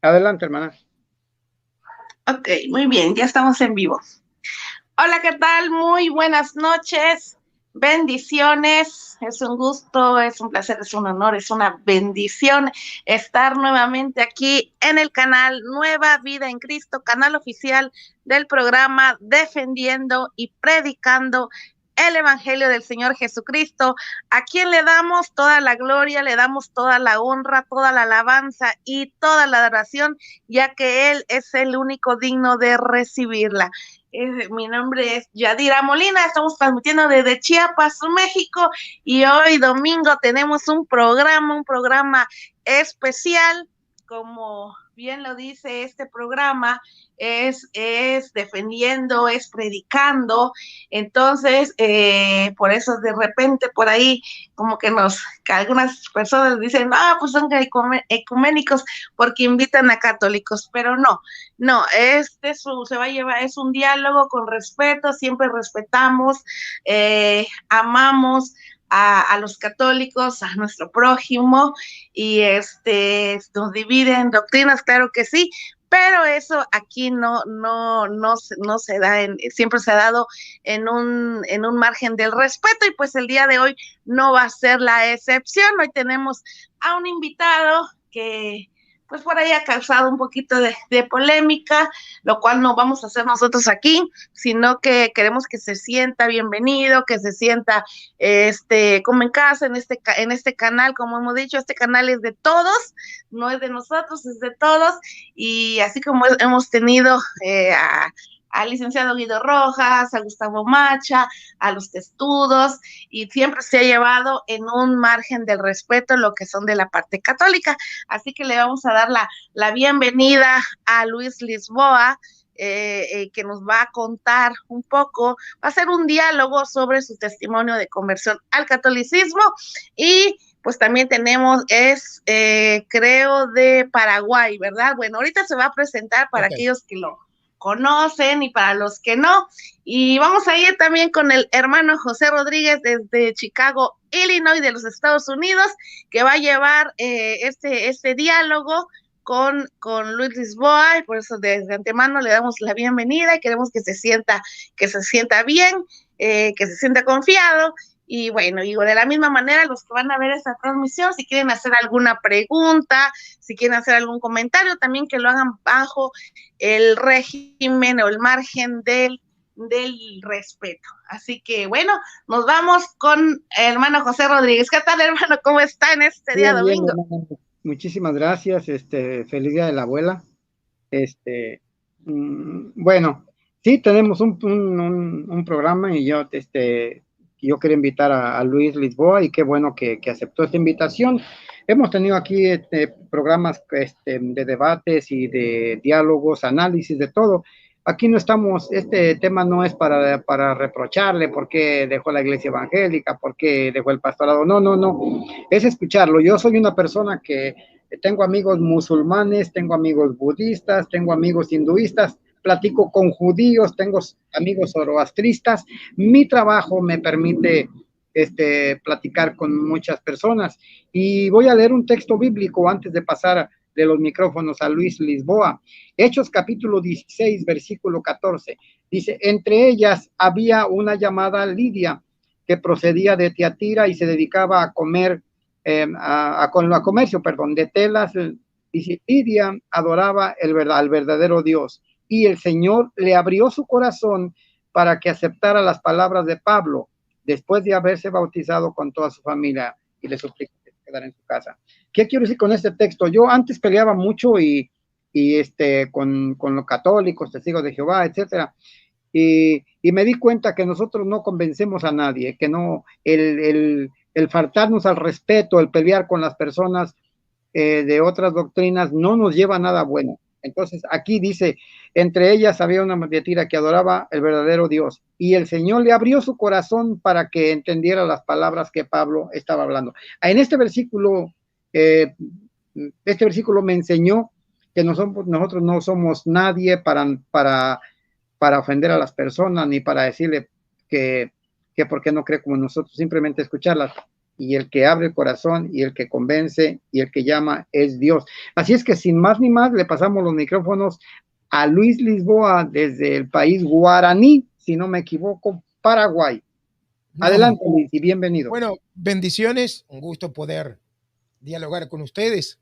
Adelante, hermana. Ok, muy bien, ya estamos en vivo. Hola, ¿qué tal? Muy buenas noches, bendiciones. Es un gusto, es un placer, es un honor, es una bendición estar nuevamente aquí en el canal Nueva Vida en Cristo, canal oficial del programa Defendiendo y Predicando el Evangelio del Señor Jesucristo, a quien le damos toda la gloria, le damos toda la honra, toda la alabanza y toda la adoración, ya que Él es el único digno de recibirla. Mi nombre es Yadira Molina, estamos transmitiendo desde Chiapas, México, y hoy domingo tenemos un programa especial, como bien lo dice este programa, es defendiendo, es predicando. Entonces, por eso de repente por ahí como que algunas personas dicen, pues son ecuménicos porque invitan a católicos, pero no, se va a llevar, es un diálogo con respeto, siempre respetamos, amamos a los católicos, a nuestro prójimo, y nos dividen doctrinas, claro que sí, pero eso aquí no se da, siempre se ha dado en un margen del respeto, y pues el día de hoy no va a ser la excepción. Hoy tenemos a un invitado que pues por ahí ha causado un poquito de polémica, lo cual no vamos a hacer nosotros aquí, sino que queremos que se sienta bienvenido, que se sienta como en casa, en este canal. Como hemos dicho, este canal es de todos, no es de nosotros, es de todos, y así como hemos tenido al licenciado Guido Rojas, a Gustavo Macha, a los testudos, y siempre se ha llevado en un margen del respeto lo que son de la parte católica. Así que le vamos a dar la bienvenida a Luis Lisboa, que nos va a contar un poco, va a hacer un diálogo sobre su testimonio de conversión al catolicismo. Y pues también tenemos, creo, de Paraguay, ¿verdad? Bueno, ahorita se va a presentar para aquellos que lo conocen y para los que no. Y vamos a ir también con el hermano José Rodríguez desde Chicago, Illinois, de los Estados Unidos, que va a llevar este diálogo con Luis Lisboa, y por eso desde antemano le damos la bienvenida y queremos que se sienta bien, que se sienta confiado. Y bueno, digo, de la misma manera, los que van a ver esta transmisión, si quieren hacer alguna pregunta, si quieren hacer algún comentario, también que lo hagan bajo el régimen o el margen del respeto. Así que bueno, nos vamos con el hermano José Rodríguez. ¿Qué tal, hermano? ¿Cómo está en este día domingo? Bien, muchísimas gracias, feliz día de la abuela. Bueno, sí, tenemos un programa, y yo quería invitar a Luis Lisboa, y qué bueno que aceptó esta invitación. Hemos tenido aquí programas de debates y de diálogos, análisis, de todo. Aquí no estamos, este tema no es para reprocharle por qué dejó la iglesia evangélica, por qué dejó el pastorado, no, es escucharlo. Yo soy una persona que tengo amigos musulmanes, tengo amigos budistas, tengo amigos hinduistas, platico con judíos, tengo amigos zoroastristas. Mi trabajo me permite platicar con muchas personas, y voy a leer un texto bíblico antes de pasar de los micrófonos a Luis Lisboa. Hechos capítulo 16, versículo 14. Dice: entre ellas había una llamada Lidia, que procedía de Tiatira y se dedicaba a comercio, de telas. Y Lidia adoraba al verdadero Dios, y el Señor le abrió su corazón para que aceptara las palabras de Pablo, después de haberse bautizado con toda su familia, y le suplicó que se quedara en su casa. ¿Qué quiero decir con este texto? Yo antes peleaba mucho y con los católicos, testigos de Jehová, etcétera. Y me di cuenta que nosotros no convencemos a nadie, que no, el faltarnos al respeto, el pelear con las personas de otras doctrinas no nos lleva a nada bueno. Entonces aquí dice: entre ellas había una Tiatira que adoraba el verdadero Dios, y el Señor le abrió su corazón para que entendiera las palabras que Pablo estaba hablando. En este versículo me enseñó que nosotros no somos nadie para ofender a las personas, ni para decirle que por qué no cree como nosotros, simplemente escucharlas. y el que abre el corazón y el que convence y el que llama es Dios. Así es que sin más ni más le pasamos los micrófonos a Luis Lisboa desde el país guaraní, si no me equivoco, Paraguay. No. Adelante, Luis, y bienvenido. Bueno, bendiciones, un gusto poder dialogar con ustedes.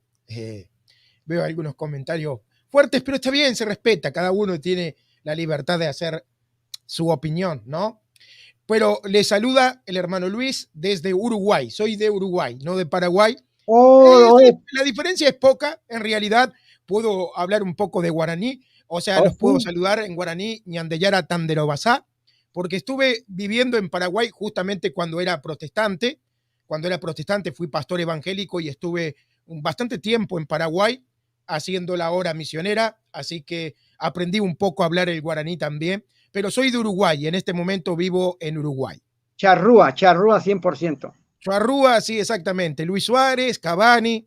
Veo algunos comentarios fuertes, pero está bien, se respeta, cada uno tiene la libertad de hacer su opinión, ¿no? Pero le saluda el hermano Luis desde Uruguay, soy de Uruguay, no de Paraguay. La diferencia es poca, en realidad puedo hablar un poco de guaraní, o sea, los puedo saludar en guaraní, ñandeyara tanderobasá, porque estuve viviendo en Paraguay justamente cuando era protestante. Cuando era protestante fui pastor evangélico y estuve bastante tiempo en Paraguay haciendo la hora misionera, así que aprendí un poco a hablar el guaraní también, pero soy de Uruguay y en este momento vivo en Uruguay. Charrúa 100%. Charrúa, sí, exactamente. Luis Suárez, Cavani,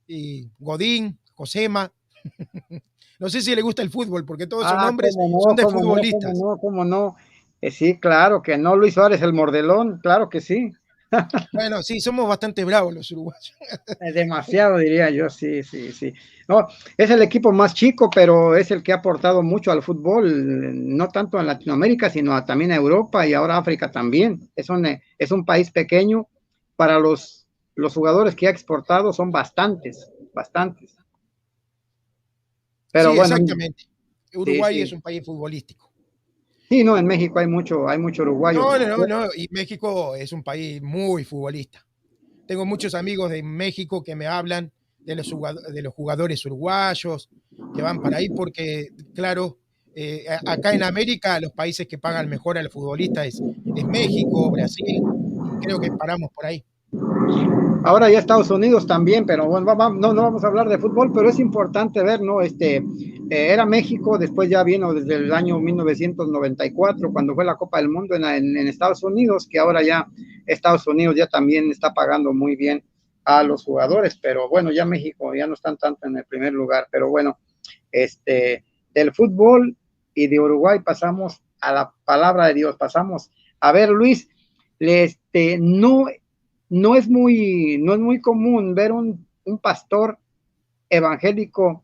y Godín, Josema. No sé si le gusta el fútbol, porque todos esos nombres son de futbolistas. ¿Cómo no? Sí, claro que no, Luis Suárez el mordelón, claro que sí. Bueno, sí, somos bastante bravos los uruguayos. Demasiado, diría yo, sí. No, es el equipo más chico, pero es el que ha aportado mucho al fútbol, no tanto en Latinoamérica, sino también a Europa y ahora África también. Es un país pequeño, para los jugadores que ha exportado son bastantes. Pero sí, bueno, exactamente. Uruguay sí. es un país futbolístico. Sí, no, en México hay mucho uruguayo. No, y México es un país muy futbolista. Tengo muchos amigos de México que me hablan de los jugadores uruguayos que van para ahí porque, claro, acá en América los países que pagan mejor a los futbolistas es México, Brasil, y creo que paramos por ahí. Ahora ya Estados Unidos también, pero bueno, no vamos a hablar de fútbol, pero es importante ver, ¿no? Era México, después ya vino desde el año 1994, cuando fue la Copa del Mundo en Estados Unidos, que ahora ya Estados Unidos ya también está pagando muy bien a los jugadores, pero bueno, ya México ya no están tanto en el primer lugar, pero bueno, del fútbol y de Uruguay pasamos a la palabra de Dios, pasamos a ver, Luis, no es muy común ver un pastor evangélico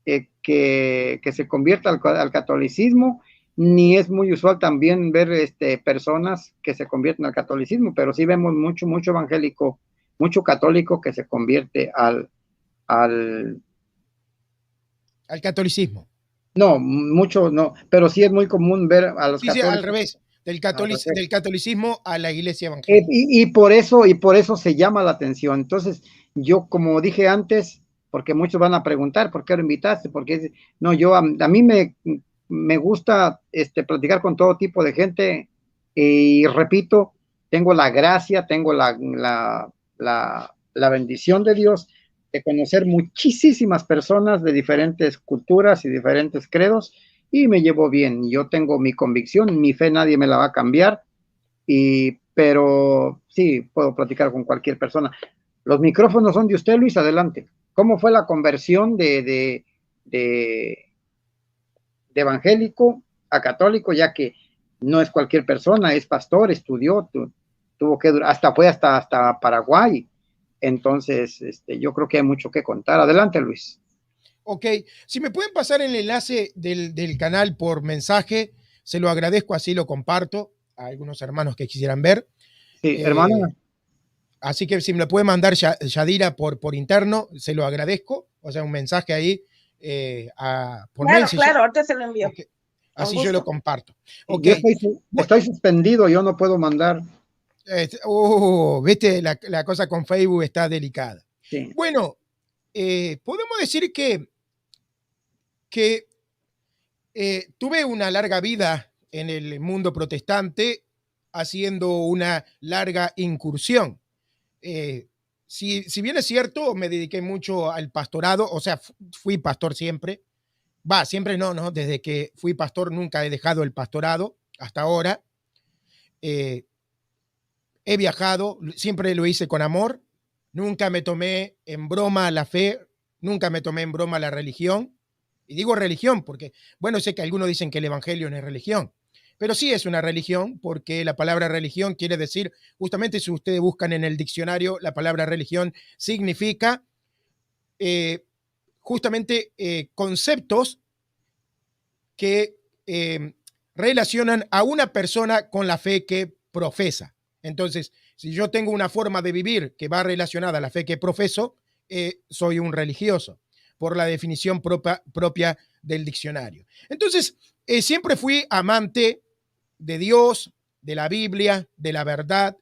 que se convierta al catolicismo, ni es muy usual también ver personas que se convierten al catolicismo, pero sí vemos mucho evangélico, mucho católico que se convierte al catolicismo. No, mucho no, pero sí es muy común ver a los católicos. Sí, al revés. Del catolicismo a la iglesia evangélica. Y por eso se llama la atención. Entonces, yo, como dije antes, porque muchos van a preguntar, ¿por qué lo invitaste? Porque no, a mí me gusta platicar con todo tipo de gente y repito, tengo la gracia, tengo la bendición de Dios de conocer muchísimas personas de diferentes culturas y diferentes credos, y me llevo bien. Yo tengo mi convicción, mi fe nadie me la va a cambiar, pero sí, puedo platicar con cualquier persona. Los micrófonos son de usted, Luis, adelante. ¿Cómo fue la conversión de evangélico a católico, ya que no es cualquier persona, es pastor, estudió, tuvo que durar, fue hasta Paraguay? Entonces, yo creo que hay mucho que contar. Adelante, Luis. Ok, si me pueden pasar el enlace del canal por mensaje, se lo agradezco, así lo comparto a algunos hermanos que quisieran ver. Sí, hermana. Así que si me lo puede mandar Yadira por interno, se lo agradezco. O sea, un mensaje ahí por Messenger. Claro, ahorita se lo envío. Okay. Así yo lo comparto. Okay. Yo estoy suspendido, yo no puedo mandar. Viste, la cosa con Facebook está delicada. Sí. Bueno, podemos decir que tuve una larga vida en el mundo protestante, haciendo una larga incursión. Si bien es cierto, me dediqué mucho al pastorado, o sea, fui pastor siempre. Siempre no, desde que fui pastor nunca he dejado el pastorado hasta ahora. He viajado, siempre lo hice con amor, nunca me tomé en broma la fe, nunca me tomé en broma la religión. Y digo religión porque, bueno, sé que algunos dicen que el evangelio no es religión, pero sí es una religión, porque la palabra religión quiere decir, justamente si ustedes buscan en el diccionario, la palabra religión significa eh, justamente conceptos que relacionan a una persona con la fe que profesa. Entonces, si yo tengo una forma de vivir que va relacionada a la fe que profeso, soy un religioso, por la definición propia del diccionario. Entonces, siempre fui amante de Dios, de la Biblia, de la verdad.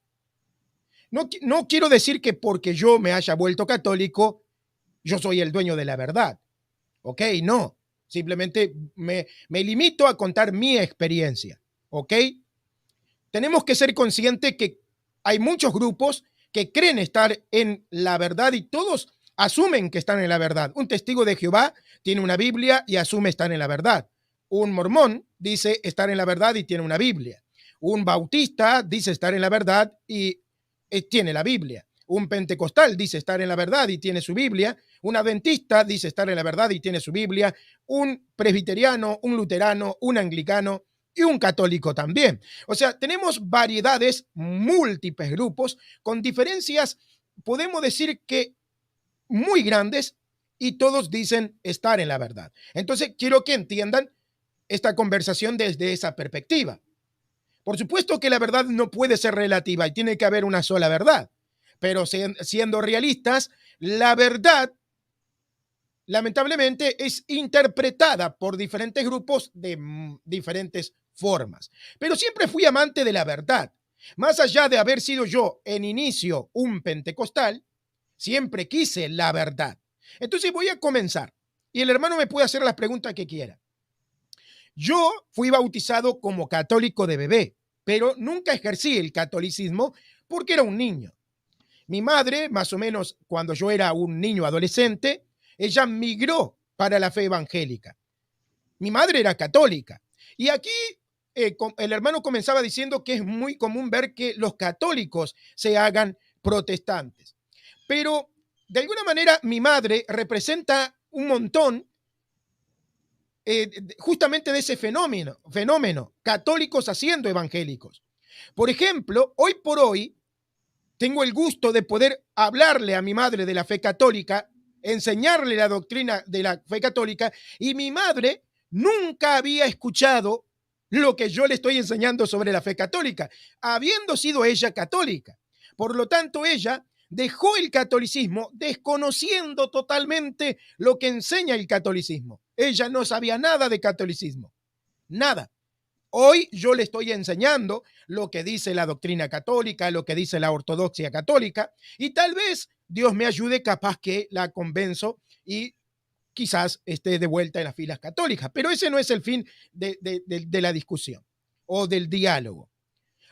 No quiero decir que porque yo me haya vuelto católico, yo soy el dueño de la verdad. ¿Ok? No. Simplemente me limito a contar mi experiencia. ¿Ok? Tenemos que ser conscientes que hay muchos grupos que creen estar en la verdad y todos asumen que están en la verdad. Un testigo de Jehová tiene una Biblia y asume estar en la verdad. Un mormón dice estar en la verdad y tiene una Biblia. Un bautista dice estar en la verdad y tiene la Biblia. Un pentecostal dice estar en la verdad y tiene su Biblia. Un adventista dice estar en la verdad y tiene su Biblia. Un presbiteriano, un luterano, un anglicano y un católico también. O sea, tenemos variedades, múltiples grupos con diferencias, podemos decir que muy grandes, y todos dicen estar en la verdad. Entonces, quiero que entiendan esta conversación desde esa perspectiva. Por supuesto que la verdad no puede ser relativa y tiene que haber una sola verdad, pero siendo realistas, la verdad lamentablemente es interpretada por diferentes grupos de diferentes formas. Pero siempre fui amante de la verdad. Más allá de haber sido yo en inicio un pentecostal, siempre quise la verdad. Entonces voy a comenzar y el hermano me puede hacer las preguntas que quiera. Yo fui bautizado como católico de bebé, pero nunca ejercí el catolicismo porque era un niño. Mi madre, más o menos cuando yo era un niño adolescente, ella migró para la fe evangélica. Mi madre era católica. Y aquí el hermano comenzaba diciendo que es muy común ver que los católicos se hagan protestantes. Pero de alguna manera mi madre representa un montón justamente de ese fenómeno, católicos haciendo evangélicos. Por ejemplo, hoy por hoy tengo el gusto de poder hablarle a mi madre de la fe católica, enseñarle la doctrina de la fe católica, y mi madre nunca había escuchado lo que yo le estoy enseñando sobre la fe católica, habiendo sido ella católica. Por lo tanto, ella dejó el catolicismo desconociendo totalmente lo que enseña el catolicismo. Ella no sabía nada de catolicismo, nada. Hoy yo le estoy enseñando lo que dice la doctrina católica, lo que dice la ortodoxia católica, y tal vez Dios me ayude, capaz que la convenzo y quizás esté de vuelta en las filas católicas. Pero ese no es el fin de la discusión o del diálogo.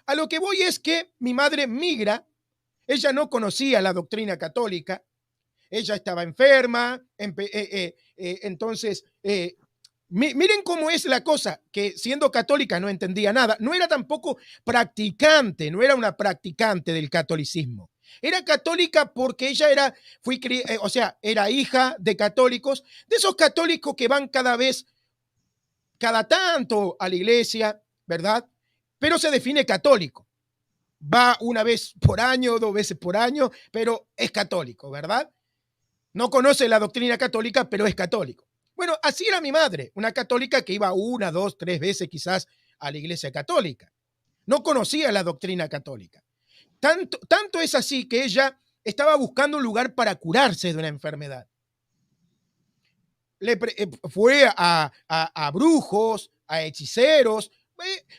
A lo que voy es que mi madre migra, ella no conocía la doctrina católica, ella estaba enferma, entonces miren cómo es la cosa, que siendo católica no entendía nada, no era tampoco practicante, no era una practicante del catolicismo. Era católica porque ella era hija de católicos, de esos católicos que van cada tanto a la iglesia, ¿verdad? Pero se define católico. Va una vez por año, 2 veces por año, pero es católico, ¿verdad? No conoce la doctrina católica, pero es católico. Bueno, así era mi madre, una católica que iba 1, 2, 3 veces quizás a la iglesia católica. No conocía la doctrina católica. Tanto es así que ella estaba buscando un lugar para curarse de una enfermedad. Fue a brujos, a hechiceros.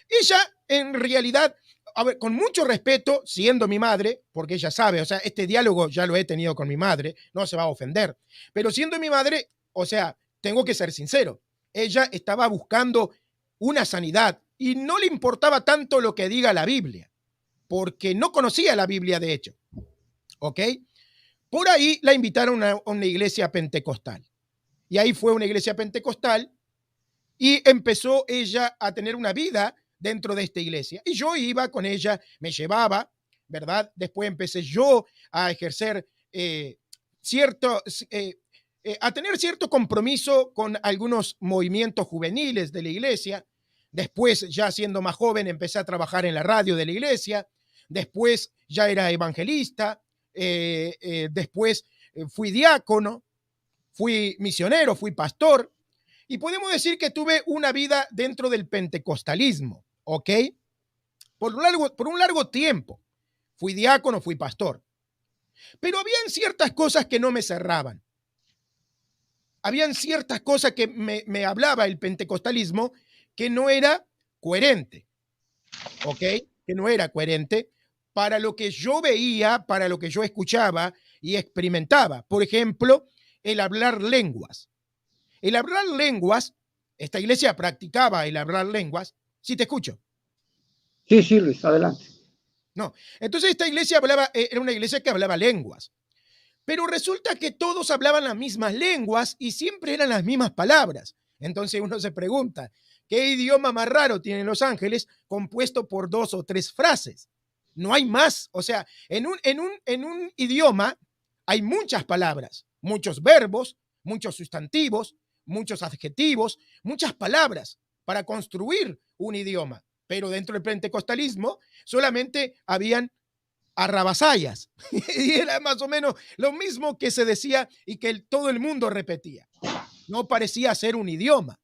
Ella, en realidad, a ver, con mucho respeto, siendo mi madre, porque ella sabe, o sea, este diálogo ya lo he tenido con mi madre, no se va a ofender, pero siendo mi madre, o sea, tengo que ser sincero, ella estaba buscando una sanidad y no le importaba tanto lo que diga la Biblia, porque no conocía la Biblia de hecho, ¿ok? Por ahí la invitaron a una iglesia pentecostal. Y ahí fue una iglesia pentecostal y empezó ella a tener una vida dentro de esta iglesia. Y yo iba con ella, me llevaba, ¿verdad? Después empecé yo a ejercer a tener cierto compromiso con algunos movimientos juveniles de la iglesia, Después, ya siendo más joven, empecé a trabajar en la radio de la iglesia. Después ya era evangelista. Después fui diácono, fui misionero, fui pastor. Y podemos decir que tuve una vida dentro del pentecostalismo, ¿ok? Por un largo tiempo. Fui diácono, fui pastor. Pero habían ciertas cosas que no me cerraban. Habían ciertas cosas que me hablaba el pentecostalismo que no era coherente, ¿ok? Que no era coherente para lo que yo veía, para lo que yo escuchaba y experimentaba. Por ejemplo, el hablar lenguas. El hablar lenguas, esta iglesia practicaba el hablar lenguas. ¿Sí te escucho? Sí, sí, Luis, adelante. No. Entonces esta iglesia era una iglesia que hablaba lenguas. Pero resulta que todos hablaban las mismas lenguas y siempre eran las mismas palabras. Entonces uno se pregunta, ¿qué idioma más raro tienen los ángeles compuesto por 2 o 3 frases? No hay más. O sea, en un idioma hay muchas palabras, muchos verbos, muchos sustantivos, muchos adjetivos, muchas palabras para construir un idioma. Pero dentro del pentecostalismo solamente habían arrabasayas. Y era más o menos lo mismo que se decía y que todo el mundo repetía. No parecía ser un idioma,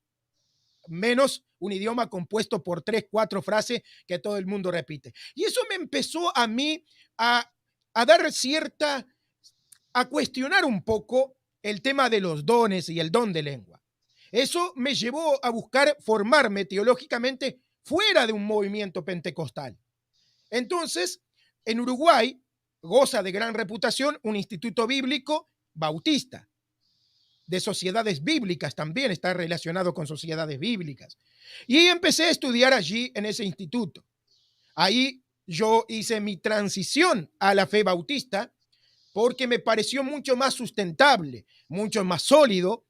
menos un idioma compuesto por 3, 4 frases que todo el mundo repite. Y eso me empezó a mí a dar a cuestionar un poco el tema de los dones y el don de lengua. Eso me llevó a buscar formarme teológicamente fuera de un movimiento pentecostal. Entonces, en Uruguay goza de gran reputación un instituto bíblico bautista, de sociedades bíblicas también, está relacionado con sociedades bíblicas. Y empecé a estudiar allí en ese instituto. Ahí yo hice mi transición a la fe bautista porque me pareció mucho más sustentable, mucho más sólido.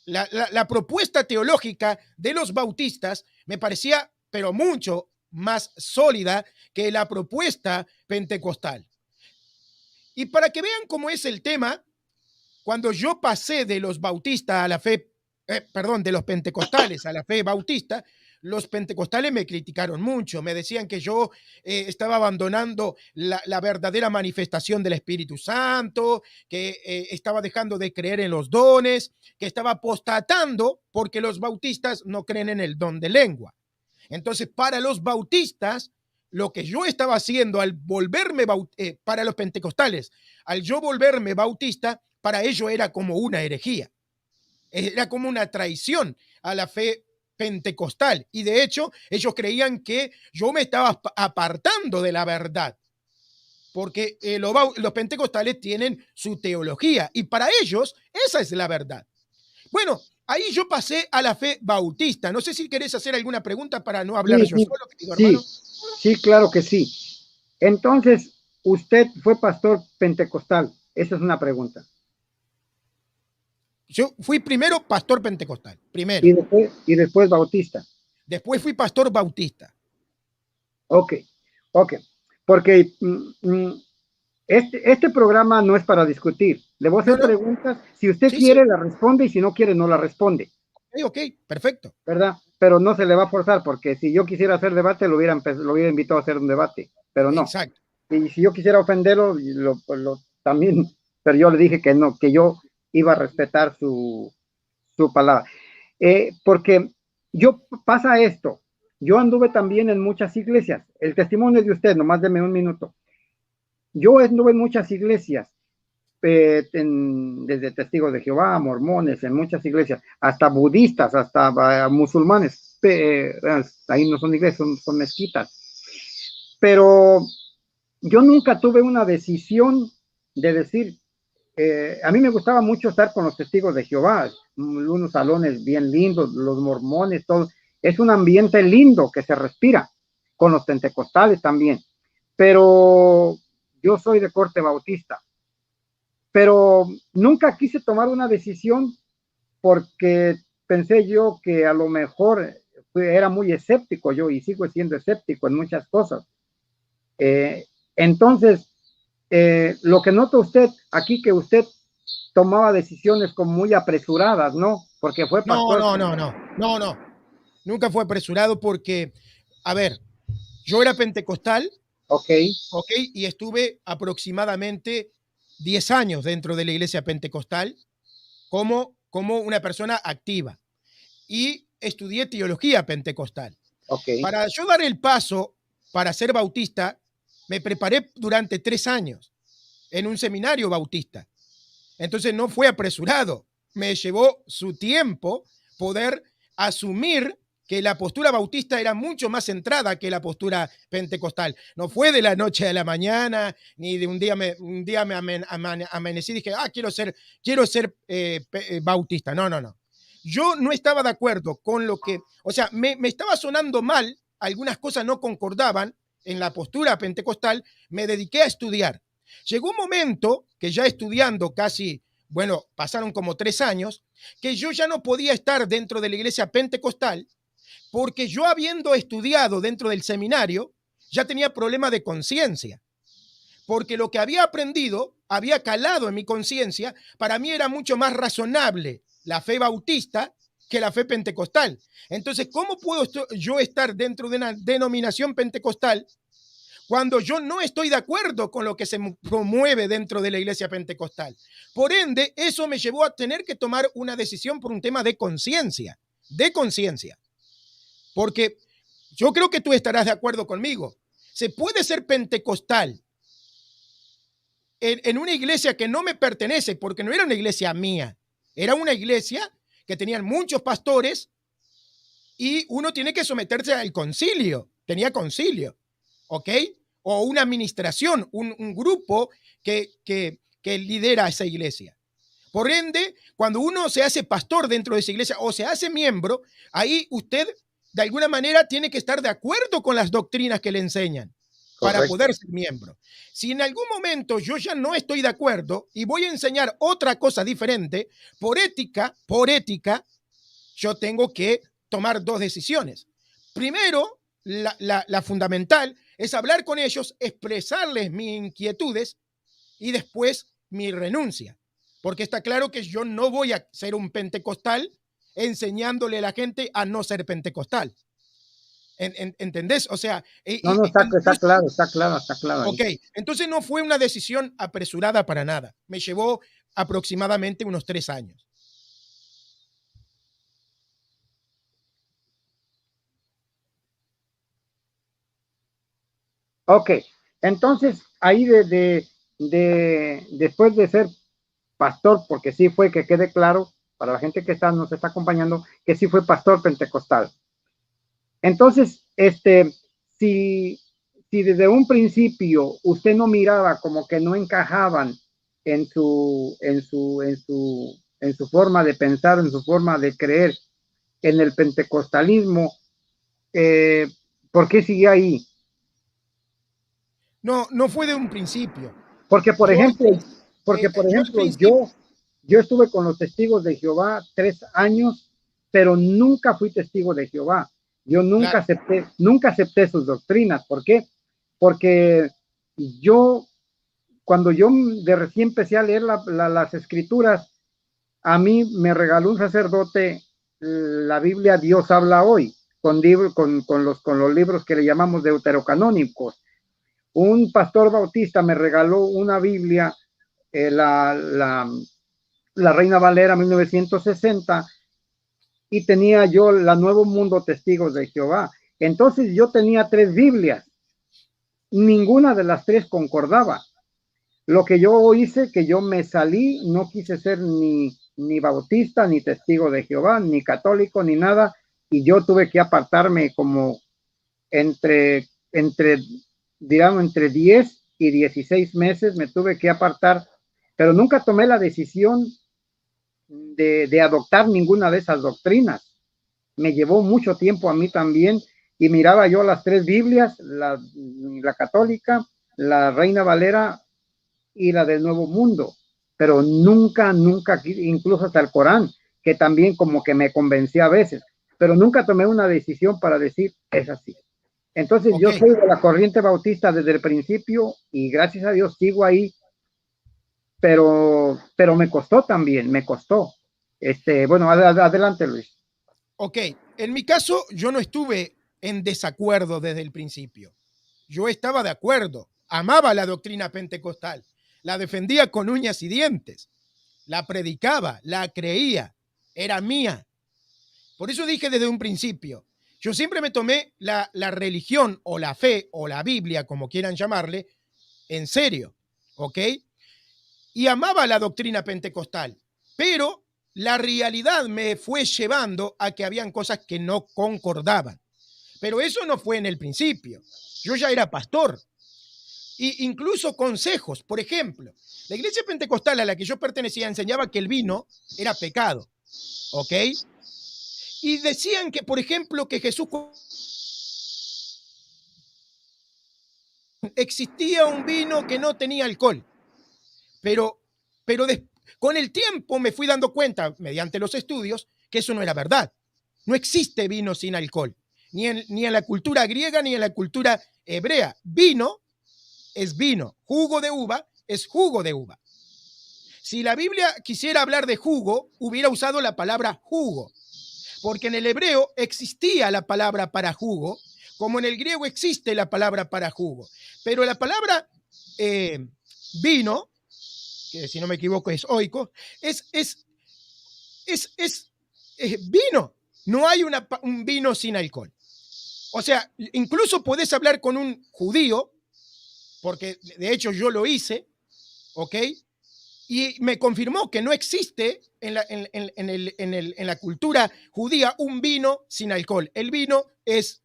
La propuesta teológica de los bautistas me parecía, pero mucho más sólida que la propuesta pentecostal. Y para que vean cómo es el tema, cuando yo pasé de los bautistas a la fe, de los pentecostales a la fe bautista, los pentecostales me criticaron mucho, me decían que yo estaba abandonando la verdadera manifestación del Espíritu Santo, que estaba dejando de creer en los dones, que estaba apostatando porque los bautistas no creen en el don de lengua. Entonces, para los bautistas, lo que yo estaba haciendo al volverme, para los pentecostales, al yo volverme bautista, para ellos era como una herejía, era como una traición a la fe pentecostal. Y de hecho, ellos creían que yo me estaba apartando de la verdad, porque los pentecostales tienen su teología y para ellos esa es la verdad. Bueno, ahí yo pasé a la fe bautista. No sé si querés hacer alguna pregunta para no hablar yo solo, querido hermano. Sí, claro que sí. Entonces, usted fue pastor pentecostal. Esa es una pregunta. Yo fui primero pastor pentecostal, primero. Y después bautista. Después fui pastor bautista. Ok. Porque este programa no es para discutir. Le voy a hacer preguntas. Si usted quiere, la responde, y si no quiere, no la responde. Ok, perfecto. ¿Verdad? Pero no se le va a forzar, porque si yo quisiera hacer debate, lo hubiera invitado a hacer un debate, pero no. Exacto. Y si yo quisiera ofenderlo, también, pero yo le dije que no, que yo iba a respetar su palabra. Porque pasa esto. Yo anduve también en muchas iglesias. El testimonio de usted, nomás deme un minuto. Yo anduve en muchas iglesias, desde Testigos de Jehová, mormones, en muchas iglesias, hasta budistas, hasta musulmanes. Ahí no son iglesias, son mezquitas. Pero yo nunca tuve una decisión de decir, a mí me gustaba mucho estar con los Testigos de Jehová, unos salones bien lindos, los mormones, todo. Es un ambiente lindo que se respira, con los pentecostales también. Pero yo soy de corte bautista. Pero nunca quise tomar una decisión porque pensé yo que a lo mejor era muy escéptico yo, y sigo siendo escéptico en muchas cosas. Entonces, lo que nota usted aquí, que usted tomaba decisiones como muy apresuradas, ¿no? Porque fue pastor. nunca fue apresurado porque, a ver, yo era pentecostal, Ok, ¿ok? Y estuve aproximadamente 10 años dentro de la iglesia pentecostal como una persona activa. Y estudié teología pentecostal. ok, Para yo dar el paso para ser bautista, me preparé durante 3 años en un seminario bautista. Entonces no fue apresurado. Me llevó su tiempo poder asumir que la postura bautista era mucho más centrada que la postura pentecostal. No fue de la noche a la mañana, ni de un día me amanecí y dije, quiero ser bautista. No, no, no. Yo no estaba de acuerdo con lo que, o sea, me estaba sonando mal, algunas cosas no concordaban en la postura pentecostal, me dediqué a estudiar. Llegó un momento que ya estudiando casi, bueno, pasaron como 3 años, que yo ya no podía estar dentro de la iglesia pentecostal porque yo habiendo estudiado dentro del seminario, ya tenía problemas de conciencia, porque lo que había aprendido había calado en mi conciencia. Para mí era mucho más razonable la fe bautista que la fe pentecostal. Entonces, ¿cómo puedo yo estar dentro de una denominación pentecostal cuando yo no estoy de acuerdo con lo que se promueve dentro de la iglesia pentecostal? Por ende, eso me llevó a tener que tomar una decisión por un tema de conciencia, porque yo creo que tú estarás de acuerdo conmigo. Se puede ser pentecostal en una iglesia que no me pertenece, porque no era una iglesia mía, era una iglesia que tenían muchos pastores y uno tiene que someterse al concilio, tenía concilio, ¿ok? O una administración, un grupo que lidera esa iglesia. Por ende, cuando uno se hace pastor dentro de esa iglesia o se hace miembro, ahí usted de alguna manera tiene que estar de acuerdo con las doctrinas que le enseñan para correcto. poder ser miembro. Si en algún momento yo ya no estoy de acuerdo y voy a enseñar otra cosa diferente, por ética, yo tengo que tomar 2 decisiones. Primero, la fundamental es hablar con ellos, expresarles mis inquietudes y después mi renuncia. Porque está claro que yo no voy a ser un pentecostal enseñándole a la gente a no ser pentecostal. ¿Entendés? O sea, No, no, está claro ahí. ok, entonces no fue una decisión apresurada para nada. Me llevó aproximadamente unos 3 años. Ok, entonces ahí después de ser pastor, porque sí fue, que quede claro para la gente que nos está acompañando, que sí fue pastor pentecostal. Entonces, si, si desde un principio usted no miraba como que no encajaban en su forma de pensar, en su forma de creer en el pentecostalismo, ¿por qué sigue ahí? No, no fue de un principio. Porque, por Yo, ejemplo, yo al principio, yo estuve con los testigos de Jehová 3 años, pero nunca fui testigo de Jehová. Yo claro, nunca acepté sus doctrinas. ¿Por qué? Porque yo, cuando yo de recién empecé a leer las escrituras, a mí me regaló un sacerdote la Biblia Dios habla hoy, con los libros que le llamamos deuterocanónicos. Un pastor bautista me regaló una Biblia, la Reina Valera 1960, y tenía yo la Nuevo Mundo Testigos de Jehová. Entonces yo tenía 3 Biblias, ninguna de las 3 concordaba. Lo que yo hice, que yo me salí, no quise ser ni bautista, ni testigo de Jehová, ni católico, ni nada, y yo tuve que apartarme como digamos, entre 10 y 16 meses me tuve que apartar, pero nunca tomé la decisión de adoptar ninguna de esas doctrinas. Me llevó mucho tiempo a mí también, y miraba yo las 3 Biblias, la católica, la Reina Valera y la del Nuevo Mundo, pero nunca, incluso hasta el Corán, que también como que me convencía a veces, pero nunca tomé una decisión para decir, es así. Entonces ok, yo soy de la corriente bautista desde el principio y gracias a Dios sigo ahí, pero me costó también, me costó. Bueno, adelante, Luis. ok. En mi caso, yo no estuve en desacuerdo desde el principio. Yo estaba de acuerdo, amaba la doctrina pentecostal, la defendía con uñas y dientes, la predicaba, la creía, era mía. Por eso dije desde un principio, yo siempre me tomé la religión o la fe o la Biblia, como quieran llamarle, en serio, ¿ok? Y amaba la doctrina pentecostal, pero la realidad me fue llevando a que habían cosas que no concordaban. Pero eso no fue en el principio. Yo ya era pastor. Y incluso consejos, por ejemplo, la iglesia pentecostal a la que yo pertenecía enseñaba que el vino era pecado, ¿ok? Y decían que, por ejemplo, que Jesús existía un vino que no tenía alcohol, pero, pero con el tiempo me fui dando cuenta, mediante los estudios, que eso no era verdad. No existe vino sin alcohol, ni en la cultura griega ni en la cultura hebrea. Vino es vino, jugo de uva es jugo de uva. Si la Biblia quisiera hablar de jugo, hubiera usado la palabra jugo, porque en el hebreo existía la palabra para jugo, como en el griego existe la palabra para jugo. Pero la palabra vino, que si no me equivoco es oikos, es vino. No hay un vino sin alcohol. O sea, incluso podés hablar con un judío, porque de hecho yo lo hice, ¿ok? Y me confirmó que no existe en la cultura judía un vino sin alcohol. El vino es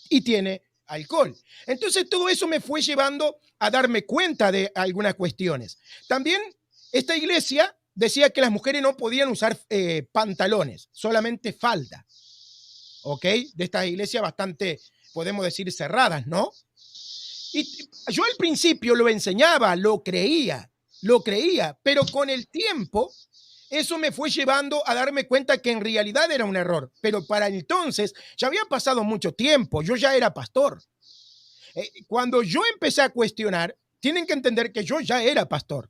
y tiene alcohol. Entonces todo eso me fue llevando a darme cuenta de algunas cuestiones. También esta iglesia decía que las mujeres no podían usar pantalones, solamente falda. ¿Ok? De estas iglesias bastante, podemos decir, cerradas, ¿no? Y yo al principio lo enseñaba, lo creía, pero con el tiempo eso me fue llevando a darme cuenta que en realidad era un error. Pero para entonces ya había pasado mucho tiempo, yo ya era pastor. Cuando yo empecé a cuestionar, tienen que entender que yo ya era pastor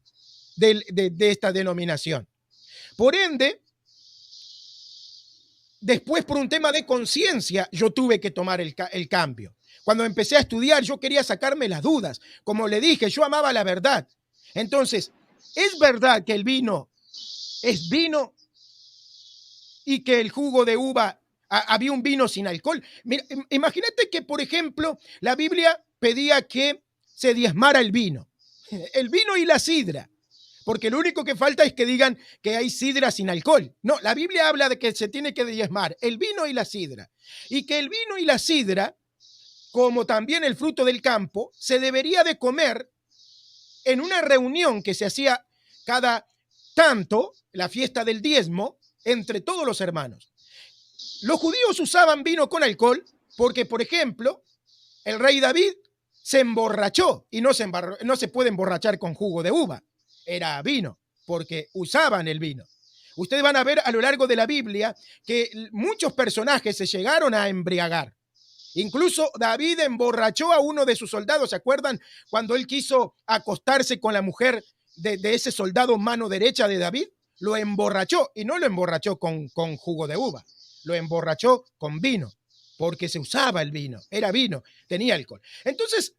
de esta denominación. Por ende, después por un tema de conciencia, yo tuve que tomar el cambio. Cuando empecé a estudiar, yo quería sacarme las dudas. Como le dije, yo amaba la verdad. Entonces, ¿es verdad que el vino es vino y que el jugo de uva había un vino sin alcohol? Mira, imagínate que, por ejemplo, la Biblia pedía que se diezmara el vino y la sidra, porque lo único que falta es que digan que hay sidra sin alcohol. No, la Biblia habla de que se tiene que diezmar el vino y la sidra, y que el vino y la sidra, como también el fruto del campo, se debería de comer en una reunión que se hacía cada tanto, la fiesta del diezmo, entre todos los hermanos. Los judíos usaban vino con alcohol porque, por ejemplo, el rey David se emborrachó y no se puede emborrachar con jugo de uva. Era vino, porque usaban el vino. Ustedes van a ver a lo largo de la Biblia que muchos personajes se llegaron a embriagar. Incluso David emborrachó a uno de sus soldados. ¿Se acuerdan cuando él quiso acostarse con la mujer de ese soldado mano derecha de David? Lo emborrachó, y no lo emborrachó con jugo de uva, lo emborrachó con vino, porque se usaba el vino, era vino, tenía alcohol. Entonces,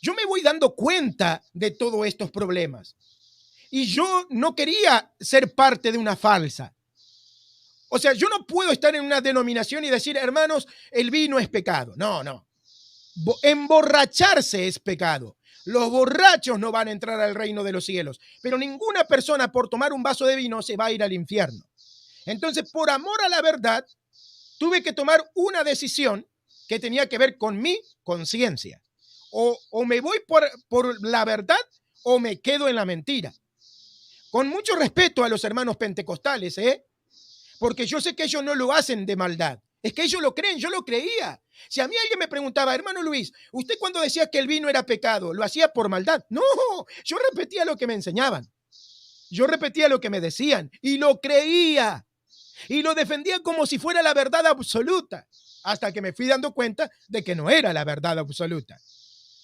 yo me voy dando cuenta de todos estos problemas, y yo no quería ser parte de una falsa. O sea, yo no puedo estar en una denominación y decir, hermanos, el vino es pecado. No. Emborracharse es pecado. Los borrachos no van a entrar al reino de los cielos, pero ninguna persona por tomar un vaso de vino se va a ir al infierno. Entonces, por amor a la verdad, tuve que tomar una decisión que tenía que ver con mi conciencia. O me voy por la verdad o me quedo en la mentira. Con mucho respeto a los hermanos pentecostales, porque yo sé que ellos no lo hacen de maldad. Es que ellos lo creen, yo lo creía. Si a mí alguien me preguntaba, hermano Luis, ¿usted cuando decía que el vino era pecado, lo hacía por maldad? No, yo repetía lo que me enseñaban. Yo repetía lo que me decían y lo creía. Y lo defendía como si fuera la verdad absoluta, hasta que me fui dando cuenta de que no era la verdad absoluta.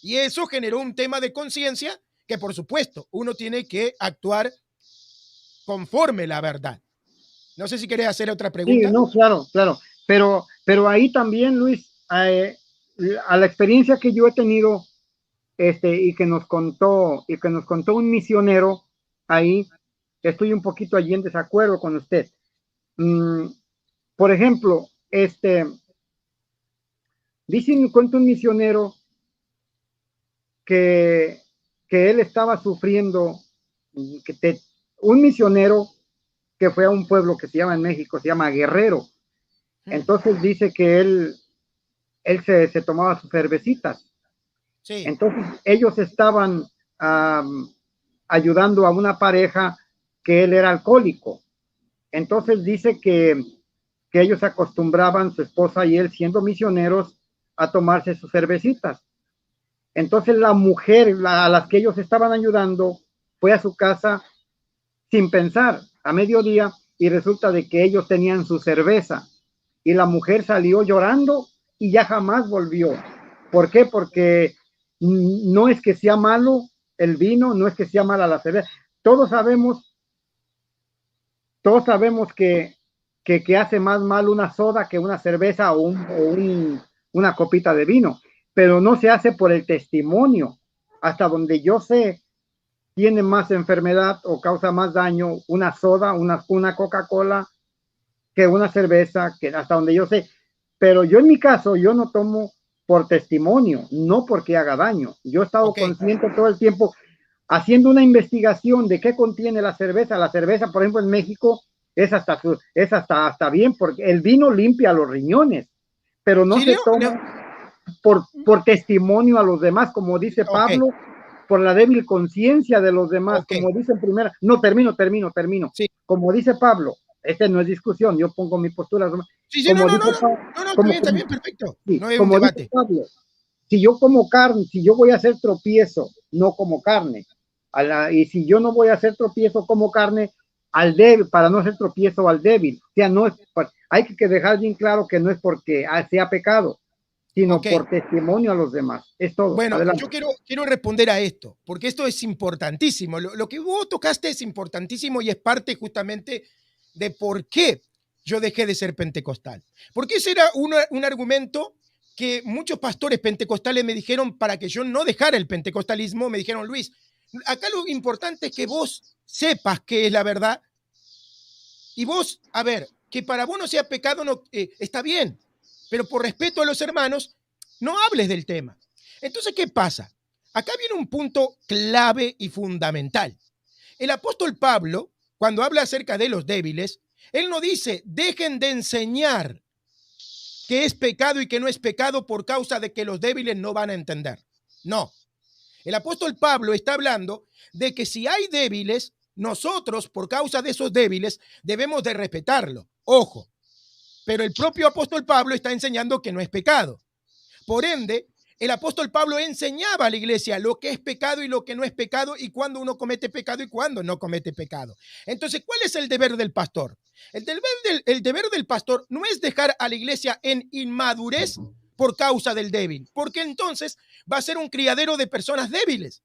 Y eso generó un tema de conciencia que, por supuesto, uno tiene que actuar conforme la verdad. No sé si querés hacer otra Sí, pregunta. no, claro, claro. Pero ahí también, Luis, a la experiencia que yo he tenido, y que nos contó un misionero ahí, estoy un poquito allí en desacuerdo con usted. Mm, por ejemplo, cuenta un misionero que, que él estaba sufriendo, un misionero que fue a un pueblo que se llama en México, se llama Guerrero. Entonces dice que él se tomaba sus cervecitas. Sí. Entonces ellos estaban um, ayudando a una pareja que él era alcohólico. Entonces dice que ellos acostumbraban, su esposa y él, siendo misioneros, a tomarse sus cervecitas. Entonces la mujer a las que ellos estaban ayudando fue a su casa sin pensar a mediodía y resulta de que ellos tenían su cerveza y la mujer salió llorando y ya jamás volvió. ¿Por qué? Porque no es que sea malo el vino, no es que sea mala la cerveza. Todos sabemos, todos sabemos que hace más mal una soda que una cerveza una copita de vino, pero no se hace por el testimonio. Hasta donde yo sé, tiene más enfermedad o causa más daño una soda, una Coca-Cola, que una cerveza, que hasta donde yo sé. Pero yo en mi caso, yo no tomo por testimonio, no porque haga daño. Yo he estado consciente todo el tiempo haciendo una investigación de qué contiene la cerveza. La cerveza, por ejemplo, en México es hasta bien, porque el vino limpia los riñones, pero no se toma por testimonio a los demás, como dice Pablo, por la débil conciencia de los demás, como dice en primera. No, termino. Sí. Como dice Pablo, no es discusión, yo pongo mi postura. Sí, Como no, dice está bien, perfecto. Sí, No hay un como dice debate. Pablo, si yo como carne, si yo voy a hacer tropiezo, no como carne. Y si yo no voy a hacer tropiezo como carne, al débil, para no hacer tropiezo al débil. O sea, no es, hay que dejar bien claro que no es porque sea pecado, sino por testimonio a los demás. Es todo. Bueno, adelante. yo quiero responder a esto, porque esto es importantísimo. Lo que vos tocaste es importantísimo y es parte justamente de por qué yo dejé de ser pentecostal. Porque ese era un argumento que muchos pastores pentecostales me dijeron para que yo no dejara el pentecostalismo. Me dijeron, Luis, acá lo importante es que vos sepas qué es la verdad y vos, a ver, que para vos no sea pecado, no, está bien, pero por respeto a los hermanos, no hables del tema. Entonces, ¿qué pasa? Acá viene un punto clave y fundamental. El apóstol Pablo, cuando habla acerca de los débiles, él no dice, dejen de enseñar que es pecado y que no es pecado por causa de que los débiles no van a entender. No. El apóstol Pablo está hablando de que si hay débiles, nosotros, por causa de esos débiles, debemos de respetarlo. Ojo, pero el propio apóstol Pablo está enseñando que no es pecado. Por ende, el apóstol Pablo enseñaba a la iglesia lo que es pecado y lo que no es pecado y cuándo uno comete pecado y cuándo no comete pecado. Entonces, ¿cuál es el deber del pastor? El deber del pastor no es dejar a la iglesia en inmadurez por causa del débil, porque entonces va a ser un criadero de personas débiles.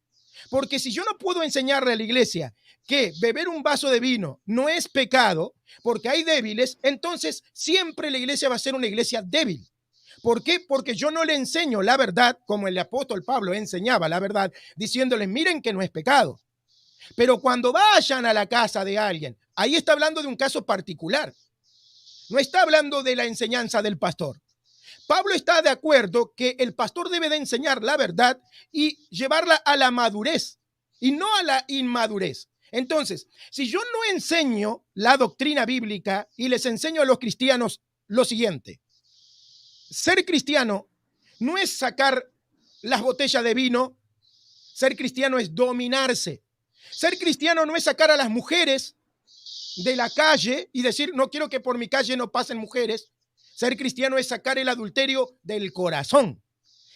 Porque si yo no puedo enseñarle a la iglesia que beber un vaso de vino no es pecado, porque hay débiles, entonces siempre la iglesia va a ser una iglesia débil. ¿Por qué? Porque yo no le enseño la verdad como el apóstol Pablo enseñaba la verdad, diciéndoles, miren que no es pecado. Pero cuando vayan a la casa de alguien, ahí está hablando de un caso particular. No está hablando de la enseñanza del pastor. Pablo está de acuerdo que el pastor debe de enseñar la verdad y llevarla a la madurez y no a la inmadurez. Entonces, si yo no enseño la doctrina bíblica y les enseño a los cristianos lo siguiente, ser cristiano no es sacar las botellas de vino, ser cristiano es dominarse. Ser cristiano no es sacar a las mujeres de la calle y decir, no quiero que por mi calle no pasen mujeres. Ser cristiano es sacar el adulterio del corazón,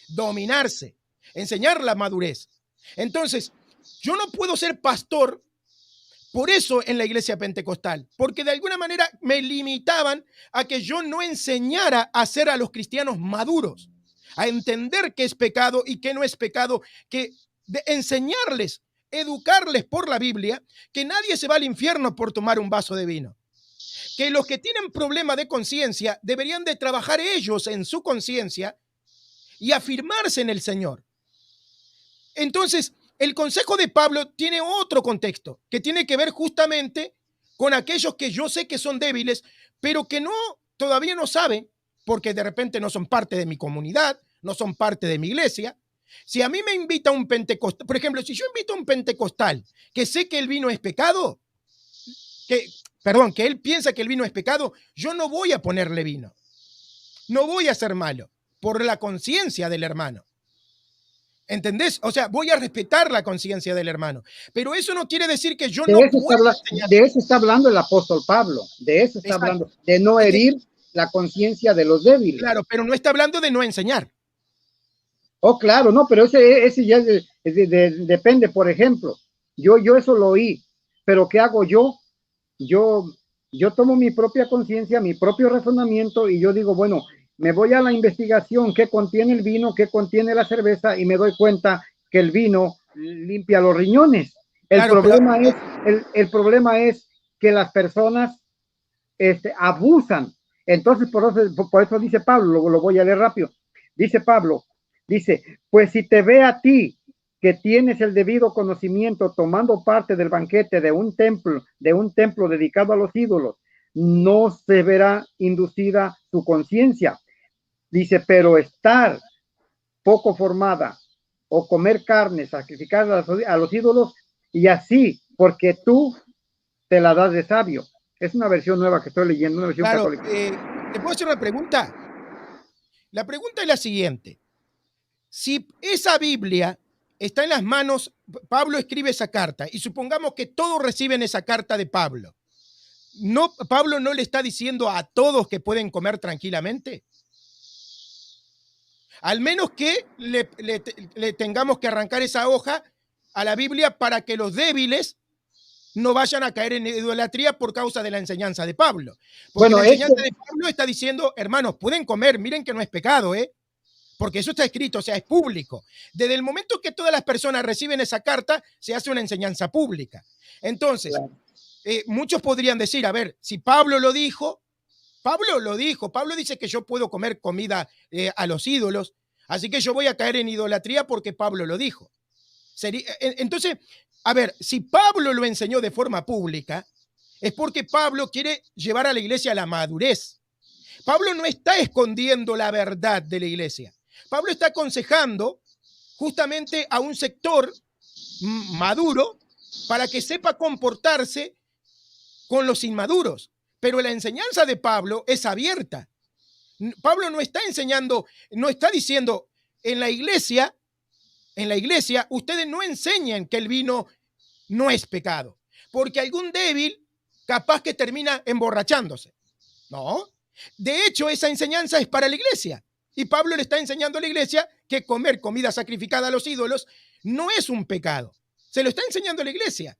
dominarse, enseñar la madurez. Entonces, yo no puedo ser pastor por eso en la iglesia pentecostal, porque de alguna manera me limitaban a que yo no enseñara a ser a los cristianos maduros, a entender qué es pecado y qué no es pecado, que de enseñarles, educarles por la Biblia, que nadie se va al infierno por tomar un vaso de vino. que los que tienen problema de conciencia deberían de trabajar ellos en su conciencia y afirmarse en el Señor. Entonces, el consejo de Pablo tiene otro contexto, que tiene que ver justamente con aquellos que yo sé que son débiles, pero que todavía no saben, porque de repente no son parte de mi comunidad, no son parte de mi iglesia. Si a mí me invita un pentecostal, por ejemplo, si yo invito a un pentecostal que sé que el vino es pecado, que él piensa que el vino es pecado, yo no voy a ponerle vino. No voy a ser malo por la conciencia del hermano. ¿Entendés? O sea, voy a respetar la conciencia del hermano. Pero eso no quiere decir que yo no pueda enseñar. De eso está hablando el apóstol Pablo. De eso está hablando. De no herir la conciencia de los débiles. Claro, pero no está hablando de no enseñar. Oh, claro, no, pero ese ya depende. Por ejemplo, yo eso lo oí. Pero ¿qué hago yo? Yo tomo mi propia conciencia, mi propio razonamiento y yo digo, bueno, me voy a la investigación, qué contiene el vino, qué contiene la cerveza y me doy cuenta que el vino limpia los riñones. El problema es que las personas abusan. Entonces, por eso dice Pablo, lo voy a leer rápido. Dice Pablo, pues si te ve a ti que tienes el debido conocimiento tomando parte del banquete de un templo dedicado a los ídolos, no se verá inducida tu conciencia. Dice, pero estar poco formada o comer carne sacrificada a los ídolos y así, porque tú te la das de sabio. Es una versión nueva que estoy leyendo, una versión católica. ¿Te puedo hacer una pregunta? La pregunta es la siguiente. Si esa Biblia está en las manos, Pablo escribe esa carta y supongamos que todos reciben esa carta de Pablo. ¿Pablo no le está diciendo a todos que pueden comer tranquilamente? Al menos que le tengamos que arrancar esa hoja a la Biblia para que los débiles no vayan a caer en idolatría por causa de la enseñanza de Pablo. Porque la enseñanza de Pablo está diciendo, hermanos, pueden comer, miren que no es pecado, porque eso está escrito, o sea, es público. Desde el momento que todas las personas reciben esa carta, se hace una enseñanza pública. Entonces, muchos podrían decir, a ver, si Pablo lo dijo, Pablo dice que yo puedo comer comida a los ídolos, así que yo voy a caer en idolatría porque Pablo lo dijo. Entonces, a ver, si Pablo lo enseñó de forma pública, es porque Pablo quiere llevar a la iglesia a la madurez. Pablo no está escondiendo la verdad de la iglesia. Pablo está aconsejando justamente a un sector maduro para que sepa comportarse con los inmaduros. Pero la enseñanza de Pablo es abierta. Pablo no está enseñando, no está diciendo, en la iglesia, ustedes no enseñan que el vino no es pecado, porque algún débil capaz que termina emborrachándose. No. De hecho, esa enseñanza es para la iglesia. Y Pablo le está enseñando a la iglesia que comer comida sacrificada a los ídolos no es un pecado. Se lo está enseñando a la iglesia.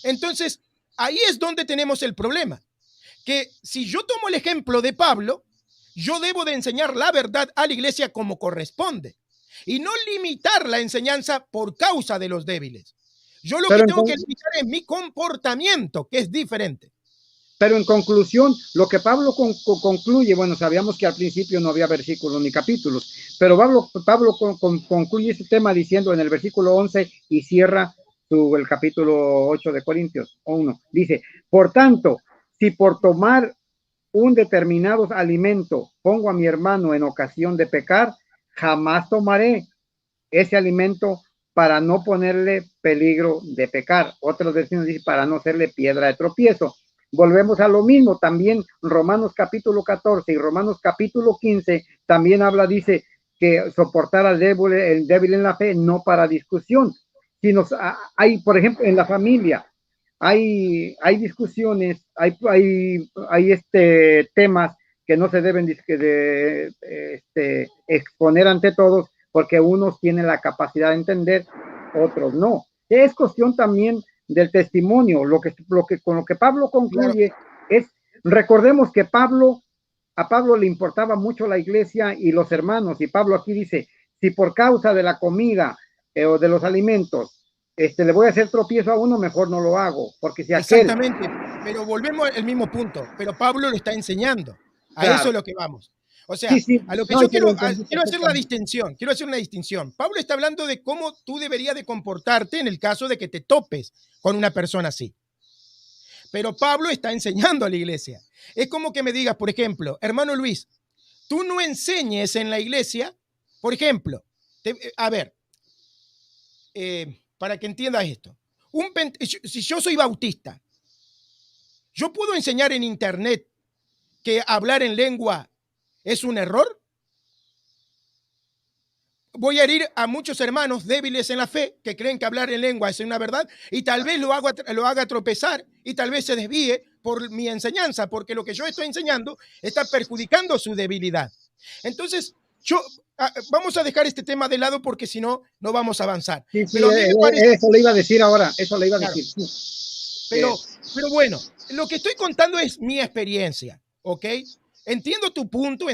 Entonces, ahí es donde tenemos el problema. Que si yo tomo el ejemplo de Pablo, yo debo de enseñar la verdad a la iglesia como corresponde y no limitar la enseñanza por causa de los débiles. Yo lo que tengo que limitar es mi comportamiento, que es diferente. Pero en conclusión, lo que Pablo concluye, bueno, sabíamos que al principio no había versículos ni capítulos, pero Pablo concluye este tema diciendo en el versículo 11 y cierra el capítulo 8 de Corintios 1. Dice, por tanto, si por tomar un determinado alimento pongo a mi hermano en ocasión de pecar, jamás tomaré ese alimento para no ponerle peligro de pecar. Otras versiones dicen para no serle piedra de tropiezo. Volvemos a lo mismo, también Romanos capítulo 14 y Romanos capítulo 15 también dice que soportar al débil, el débil en la fe, no para discusión, sino hay, por ejemplo, en la familia, hay discusiones, hay temas que no se deben exponer ante todos, porque unos tienen la capacidad de entender, otros no. Es cuestión también del testimonio. Con lo que Pablo concluye, claro, es, recordemos que a Pablo le importaba mucho la iglesia y los hermanos, y Pablo aquí dice, si por causa de la comida o de los alimentos le voy a hacer tropiezo a uno, mejor no lo hago, porque si aquel... Exactamente, pero volvemos al mismo punto. Pero Pablo lo está enseñando. A eso Claro. es lo que vamos. O sea, Sí, sí. a lo que No, yo y que lo quiero entendí hacer la perfectamente. distinción. Quiero hacer una distinción. Pablo está hablando de cómo tú deberías de comportarte en el caso de que te topes con una persona así. Pero Pablo está enseñando a la iglesia. Es como que me digas, por ejemplo, hermano Luis, tú no enseñes en la iglesia, por ejemplo, a ver, para que entiendas esto. Si yo soy bautista, ¿yo puedo enseñar en internet que hablar en lengua es un error? Voy a herir a muchos hermanos débiles en la fe que creen que hablar en lengua es una verdad y tal vez lo haga tropezar y tal vez se desvíe por mi enseñanza, porque lo que yo estoy enseñando está perjudicando su debilidad. Entonces, vamos a dejar este tema de lado porque si no, no vamos a avanzar. Sí, sí, Pero a mí me parece... eso le iba a decir ahora, eso le iba a Claro, decir. Sí. pero bueno, lo que estoy contando es mi experiencia, ¿ok? Entiendo tu punto.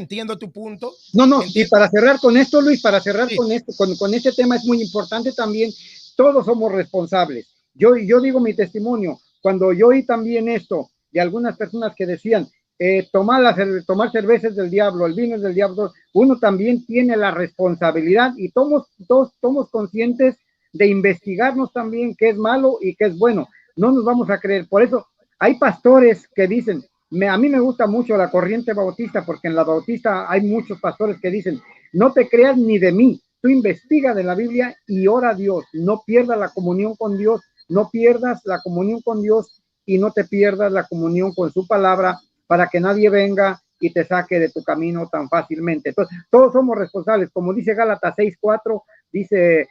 No, no, y Entiendo, para cerrar con esto, Luis, para cerrar sí, con esto, con este tema es muy importante también, todos somos responsables. Yo digo mi testimonio, cuando yo oí también esto de algunas personas que decían, tomar cerveza es del diablo, el vino es del diablo, uno también tiene la responsabilidad y todos somos conscientes de investigarnos también qué es malo y qué es bueno. No nos vamos a creer. Por eso hay pastores que dicen, a mí me gusta mucho la corriente bautista porque en la bautista hay muchos pastores que dicen, no te creas ni de mí, tú investiga de la Biblia y ora a Dios, no pierdas la comunión con Dios, no pierdas la comunión con Dios y no te pierdas la comunión con su palabra para que nadie venga y te saque de tu camino tan fácilmente. Entonces, todos somos responsables, como dice Gálatas 6:4, dice,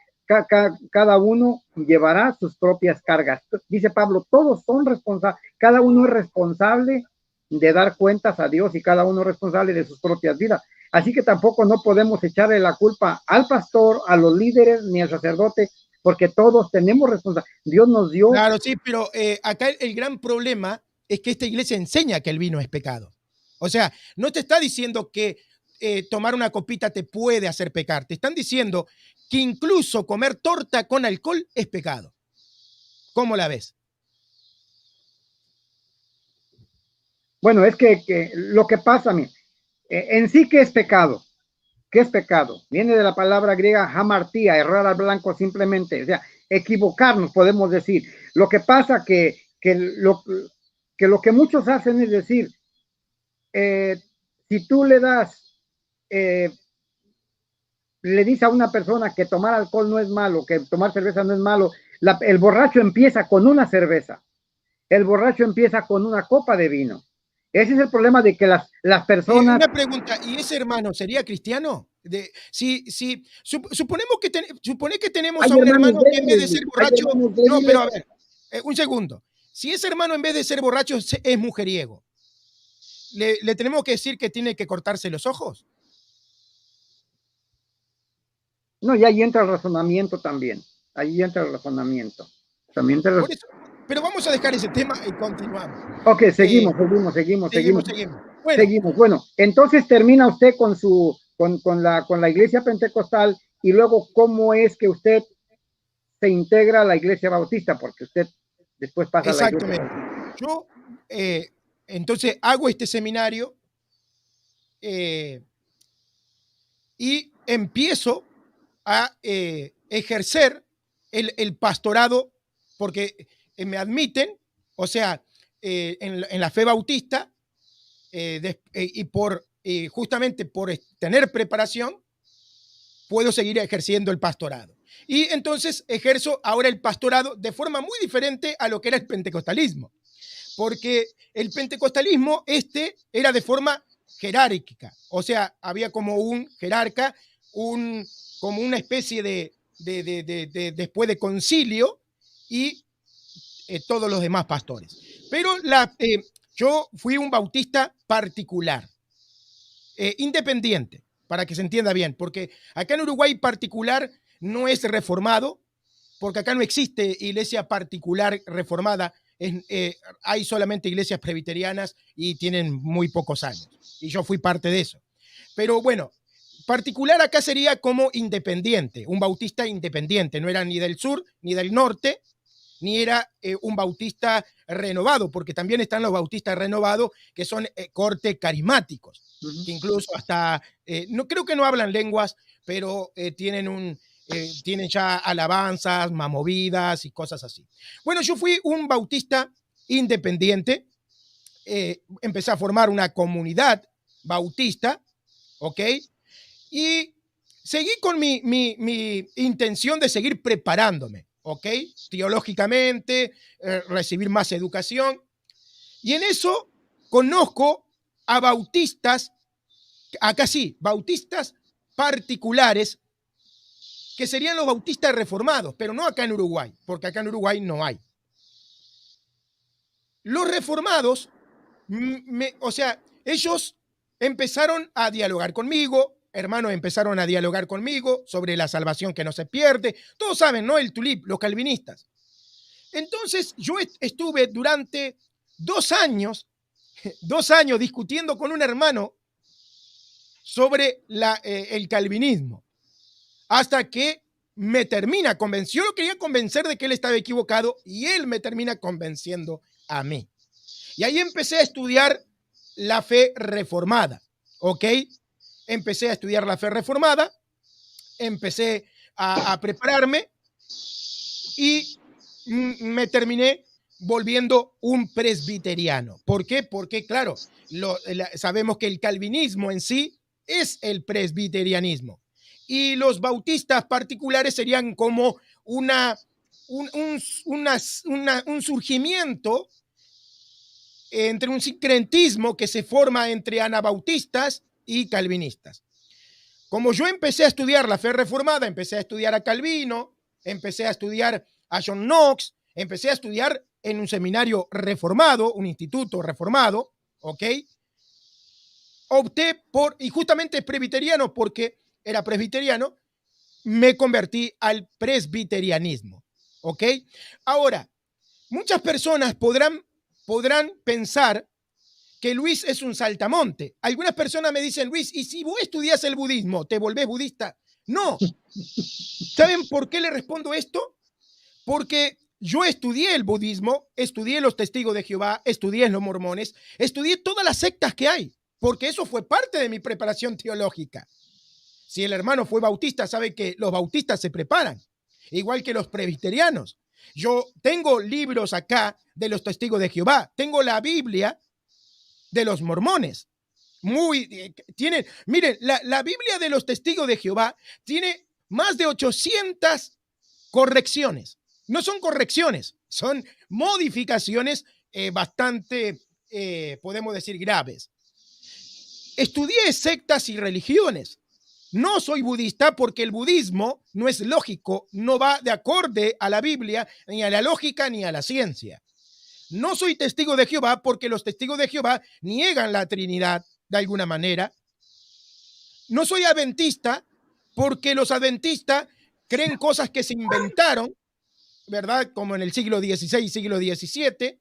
cada uno llevará sus propias cargas. Dice Pablo, todos son responsables, cada uno es responsable de dar cuentas a Dios y cada uno es responsable de sus propias vidas. Así que tampoco no podemos echarle la culpa al pastor, a los líderes, ni al sacerdote, porque todos tenemos responsabilidad. Dios nos dio. claro, sí, pero acá el gran problema es que esta iglesia enseña que el vino es pecado. O sea, no te está diciendo que tomar una copita te puede hacer pecar. Te están diciendo que incluso comer torta con alcohol es pecado. ¿Cómo la ves? Bueno, es que lo que pasa, en sí, ¿qué es pecado? ¿Qué es pecado? Viene de la palabra griega hamartía, errar al blanco simplemente, o sea, equivocarnos, podemos decir. Lo que pasa que lo que muchos hacen es decir, si tú le dices a una persona que tomar alcohol no es malo, que tomar cerveza no es malo, el borracho empieza con una cerveza, el borracho empieza con una copa de vino. Ese es el problema de que las personas... Una pregunta, ¿y ese hermano sería cristiano? Suponemos supone que tenemos Hay a un hermanos hermano que en vez de débiles, ser hay borracho, hermanos no, pero débiles. a ver, un segundo. Si ese hermano en vez de ser borracho es mujeriego, ¿le tenemos que decir que tiene que cortarse los ojos? No, y ahí entra el razonamiento también. Ahí entra el razonamiento. También Por eso, pero vamos a dejar ese tema y continuamos. Ok, Eh, seguimos. Bueno, Bueno, entonces termina usted con la iglesia pentecostal y luego cómo es que usted se integra a la iglesia bautista, porque usted después pasa a la iglesia exactamente. bautista. Yo, entonces, hago este seminario y empiezo a ejercer el pastorado porque me admiten, o sea, en la fe bautista y justamente por tener preparación, puedo seguir ejerciendo el pastorado. Y entonces ejerzo ahora el pastorado de forma muy diferente a lo que era el pentecostalismo, porque el pentecostalismo era de forma jerárquica, o sea, había como un jerarca, como una especie después de concilio y todos los demás pastores. Pero yo fui un bautista particular, independiente, para que se entienda bien, porque acá en Uruguay particular no es reformado, porque acá no existe iglesia particular reformada, hay solamente iglesias presbiterianas y tienen muy pocos años, y yo fui parte de eso. Pero bueno, particular acá sería como independiente, un bautista independiente, no era ni del sur ni del norte, ni era un bautista renovado, porque también están los bautistas renovados que son corte carismáticos, que incluso hasta, no creo que no hablan lenguas, pero tienen ya alabanzas, movidas y cosas así. Bueno, yo fui un bautista independiente, empecé a formar una comunidad bautista, ¿ok? Y seguí con mi intención de seguir preparándome, ¿ok? Teológicamente, recibir más educación. Y en eso conozco a bautistas, acá sí, bautistas particulares, que serían los bautistas reformados, pero no acá en Uruguay, porque acá en Uruguay no hay. Los reformados, o sea, ellos empezaron a dialogar conmigo, hermanos empezaron a dialogar conmigo sobre la salvación que no se pierde. Todos saben, ¿no? El tulip, los calvinistas. Entonces yo estuve durante 2 años discutiendo con un hermano sobre el calvinismo, hasta que me termina convenciendo. Yo lo quería convencer de que él estaba equivocado y él me termina convenciendo a mí. Y ahí empecé a estudiar la fe reformada, ¿ok? Empecé a estudiar la fe reformada, empecé a prepararme y me terminé volviendo un presbiteriano. ¿Por qué? Porque, claro, sabemos que el calvinismo en sí es el presbiterianismo. Y los bautistas particulares serían como un surgimiento entre un sincretismo que se forma entre anabautistas y calvinistas. Como yo empecé a estudiar la fe reformada, empecé a estudiar a Calvino, empecé a estudiar a John Knox, empecé a estudiar en un seminario reformado, un instituto reformado, ¿ok? Opté por, y justamente presbiteriano, porque era presbiteriano, me convertí al presbiterianismo, ¿ok? Ahora, muchas personas podrán pensar que Luis es un saltamonte. Algunas personas me dicen, Luis, ¿y si vos estudias el budismo, te volvés budista? No. ¿Saben por qué le respondo esto? Porque yo estudié el budismo, estudié los testigos de Jehová, estudié los mormones, estudié todas las sectas que hay, porque eso fue parte de mi preparación teológica. Si el hermano fue bautista, sabe que los bautistas se preparan, igual que los presbiterianos. Yo tengo libros acá de los testigos de Jehová, tengo la Biblia de los mormones. Miren, la Biblia de los testigos de Jehová tiene más de 800 correcciones. No son correcciones, son modificaciones bastante, podemos decir, graves. Estudié sectas y religiones. No soy budista porque el budismo no es lógico, no va de acorde a la Biblia, ni a la lógica, ni a la ciencia. No soy testigo de Jehová porque los testigos de Jehová niegan la Trinidad de alguna manera. No soy adventista porque los adventistas creen cosas que se inventaron, ¿verdad? Como en el siglo XVI, siglo XVII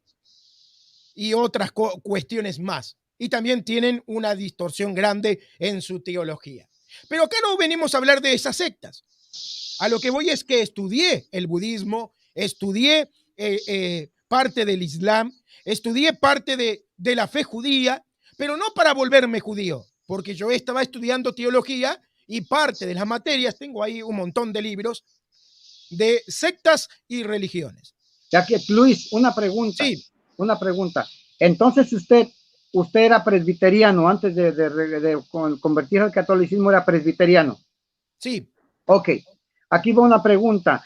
y otras cuestiones más. Y también tienen una distorsión grande en su teología. Pero acá no venimos a hablar de esas sectas. A lo que voy es que estudié el budismo, estudié parte del Islam, estudié parte de la fe judía, pero no para volverme judío, porque yo estaba estudiando teología y parte de las materias, tengo ahí un montón de libros de sectas y religiones. Ya que, Luis, una pregunta. Sí. Una pregunta. Entonces usted era presbiteriano antes de convertirse al catolicismo, era presbiteriano. Sí. Ok. Aquí va una pregunta.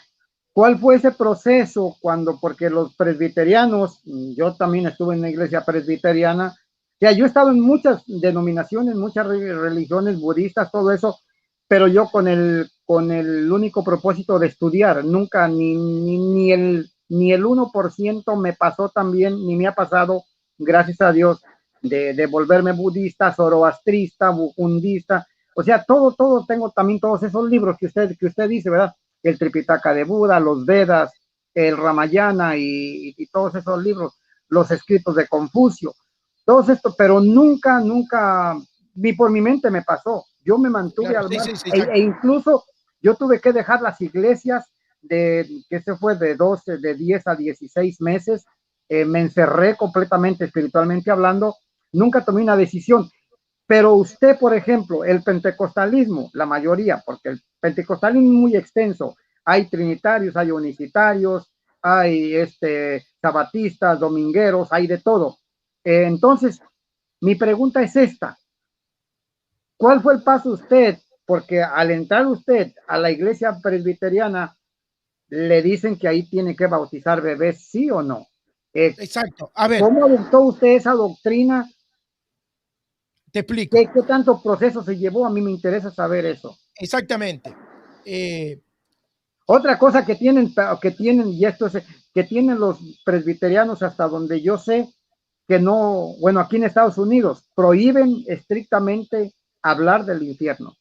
¿Cuál fue ese proceso porque los presbiterianos, yo también estuve en una iglesia presbiteriana, ya yo he estado en muchas denominaciones, muchas religiones budistas, todo eso, pero yo con el único propósito de estudiar, nunca ni el 1% me pasó también, ni me ha pasado, gracias a Dios, de volverme budista, zoroastrista, budista, o sea, todo tengo también todos esos libros que usted dice, ¿verdad? El Tripitaka de Buda, los Vedas, el Ramayana y todos esos libros, los escritos de Confucio, todos estos, pero nunca, ni por mi mente me pasó. Yo me mantuve al margen, e incluso yo tuve que dejar las iglesias que se fue de 12, de 10 a 16 meses, me encerré completamente espiritualmente hablando, nunca tomé una decisión. Pero usted, por ejemplo, el pentecostalismo, la mayoría, porque el pentecostalismo es muy extenso, hay trinitarios, hay unicitarios, hay sabatistas, domingueros, hay de todo. Entonces, mi pregunta es esta: ¿cuál fue el paso usted? Porque al entrar usted a la iglesia presbiteriana, le dicen que ahí tiene que bautizar bebés, ¿sí o no? Exacto. A ver, ¿Cómo adoptó usted esa doctrina? te explico. ¿Qué tanto proceso se llevó? A mí me interesa saber eso. Exactamente. Otra cosa que tienen, y esto es, que tienen los presbiterianos hasta donde yo sé, que no, bueno, aquí en Estados Unidos, prohíben estrictamente hablar del infierno.